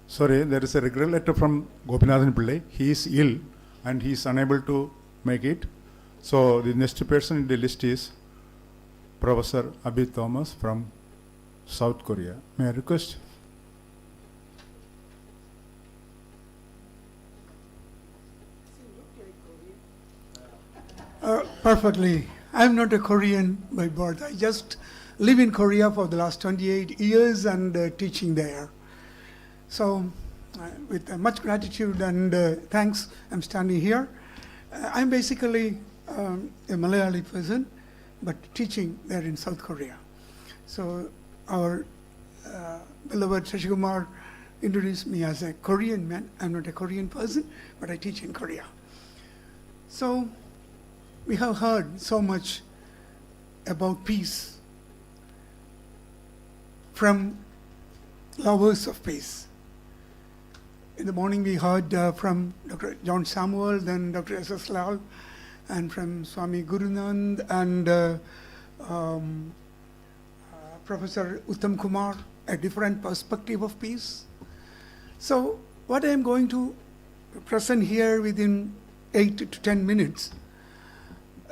Speaker 8: Sorry, there is a regret letter from Gopinathan Pillai. He is ill and he is unable to make it. So the next person in the list is Professor Abhi Thomas from South Korea. May I request?
Speaker 9: Perfectly. I'm not a Korean by birth. I just live in Korea for the last 28 years and teaching there. So, with much gratitude and thanks, I'm standing here. I'm basically a Malayali person, but teaching there in South Korea. So, our beloved Shashikumar introduced me as a Korean man. I'm not a Korean person, but I teach in Korea. So, we have heard so much about peace from lovers of peace. In the morning we heard from Dr. John Samuel, then Dr. S.S. Lal, and from Swami Gurunand and Professor Uttam Kumar, a different perspective of peace. So what I am going to present here within 8 to 10 minutes,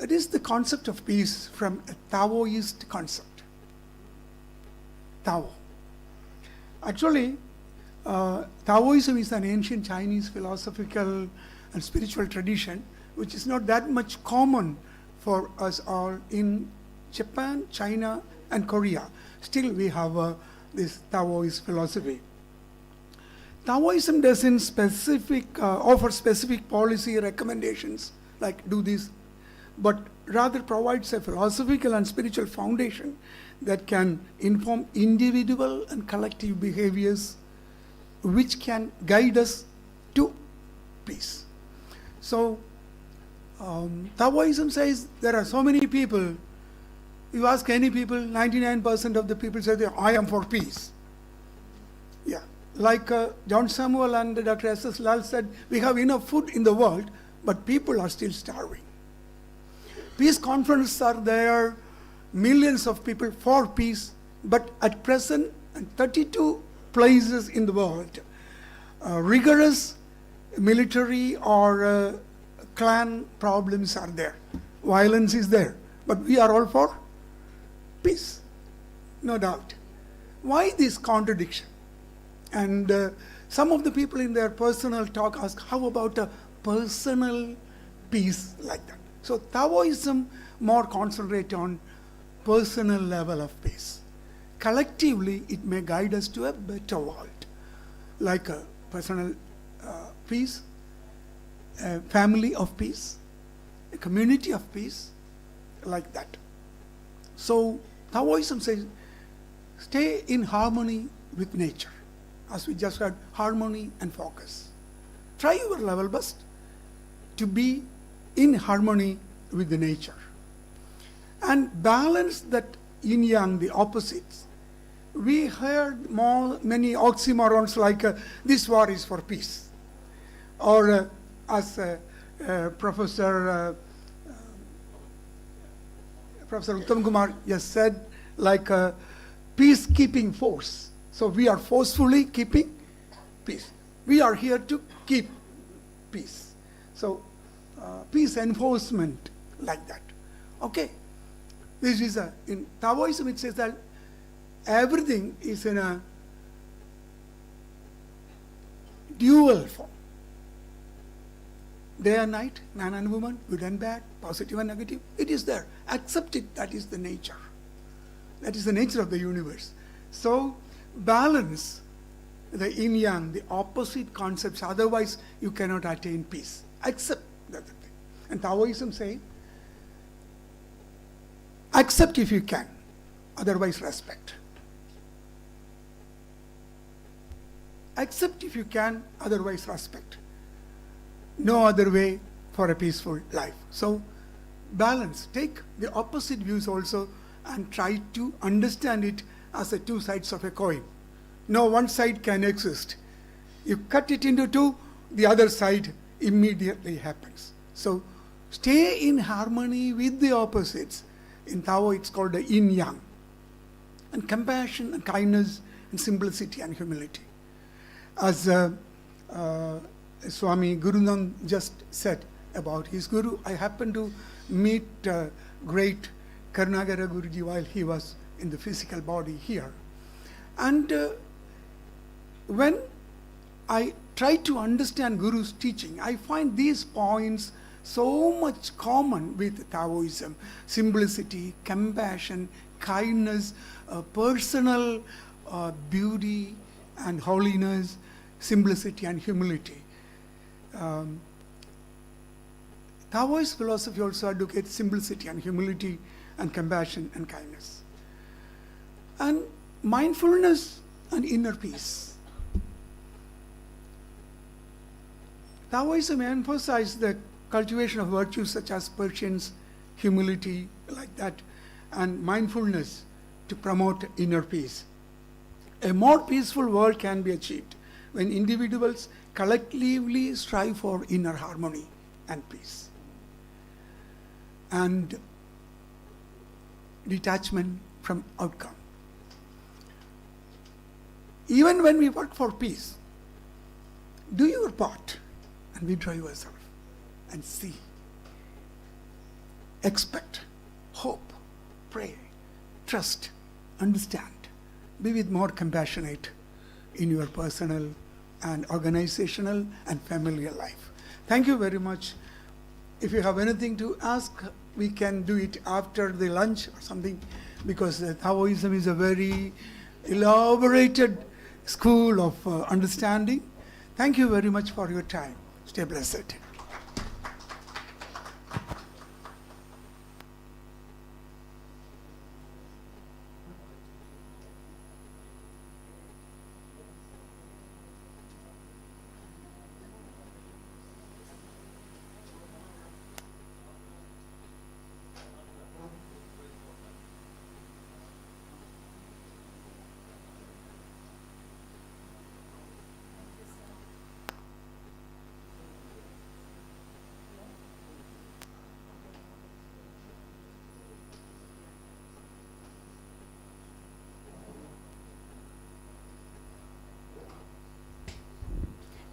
Speaker 9: it is the concept of peace from a Taoist concept. Tao. Actually, Taoism is an ancient Chinese philosophical and spiritual tradition which is not that much common for us all in Japan, China, and Korea. Still, we have this Taoist philosophy. Taoism doesn't offer specific policy recommendations like do this, but rather provides a philosophical and spiritual foundation that can inform individual and collective behaviors which can guide us to peace. So, Taoism says there are so many people. You ask any people, 99% of the people say, I am for peace. Yeah. Like John Samuel and Dr. S.S. Lal said, we have enough food in the world, but people are still starving. Peace conferences are there, millions of people for peace, but at present, in 32 places in the world, rigorous military or clan problems are there. Violence is there. But we are all for peace, no doubt. Why this contradiction? And some of the people in their personal talk ask, how about a personal peace like that? So Taoism more concentrate on personal level of peace. Collectively, it may guide us to a better world, like a personal peace, a family of peace, a community of peace, like that. So Taoism says, stay in harmony with nature. As we just heard, harmony and focus. Try your level best to be in harmony with the nature. And balance that yin-yang, the opposites. We heard many oxymorons like this war is for peace. Or as Professor Uttam Kumar just said, like a peacekeeping force. So we are forcefully keeping peace. We are here to keep peace. So peace enforcement like that. Okay. This is in Taoism it says that everything is in a dual form. Day and night, man and woman, good and bad, positive and negative, it is there. Accept it, that is the nature. That is the nature of the universe. So balance the yin-yang, the opposite concepts, otherwise you cannot attain peace. Accept that thing. And Taoism say, accept if you can, otherwise respect. Accept if you can, otherwise respect. No other way for a peaceful life. So balance, take the opposite views also and try to understand it as the two sides of a coin. No one side can exist. You cut it into two, the other side immediately happens. So stay in harmony with the opposites. In Tao it's called the yin-yang. And compassion and kindness and simplicity and humility. As Swami Gurunand just said about his guru, I happened to meet great Karnagara Guruji while he was in the physical body here. And when I try to understand Guru's teaching, I find these points so much common with Taoism. Simplicity, compassion, kindness, personal beauty and holiness, simplicity and humility. Taoist philosophy also advocates simplicity and humility and compassion and kindness. And mindfulness and inner peace. Taoism emphasizes the cultivation of virtues such as patience, humility, like that, and mindfulness to promote inner peace. A more peaceful world can be achieved when individuals collectively strive for inner harmony and peace. And detachment from outcome. Even when we work for peace, do your part and withdraw yourself and see. Expect, hope, pray, trust, understand. Be with more compassionate in your personal and organizational and familial life. Thank you very much. If you have anything to ask, we can do it after the lunch or something, because Taoism is a very elaborated school of understanding. Thank you very much for your time. Stay blessed.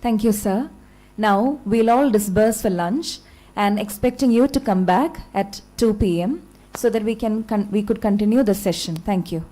Speaker 4: Thank you, sir. Now we'll all disperse for lunch and expecting you to come back at 2 p.m. so that we could continue the session. Thank you.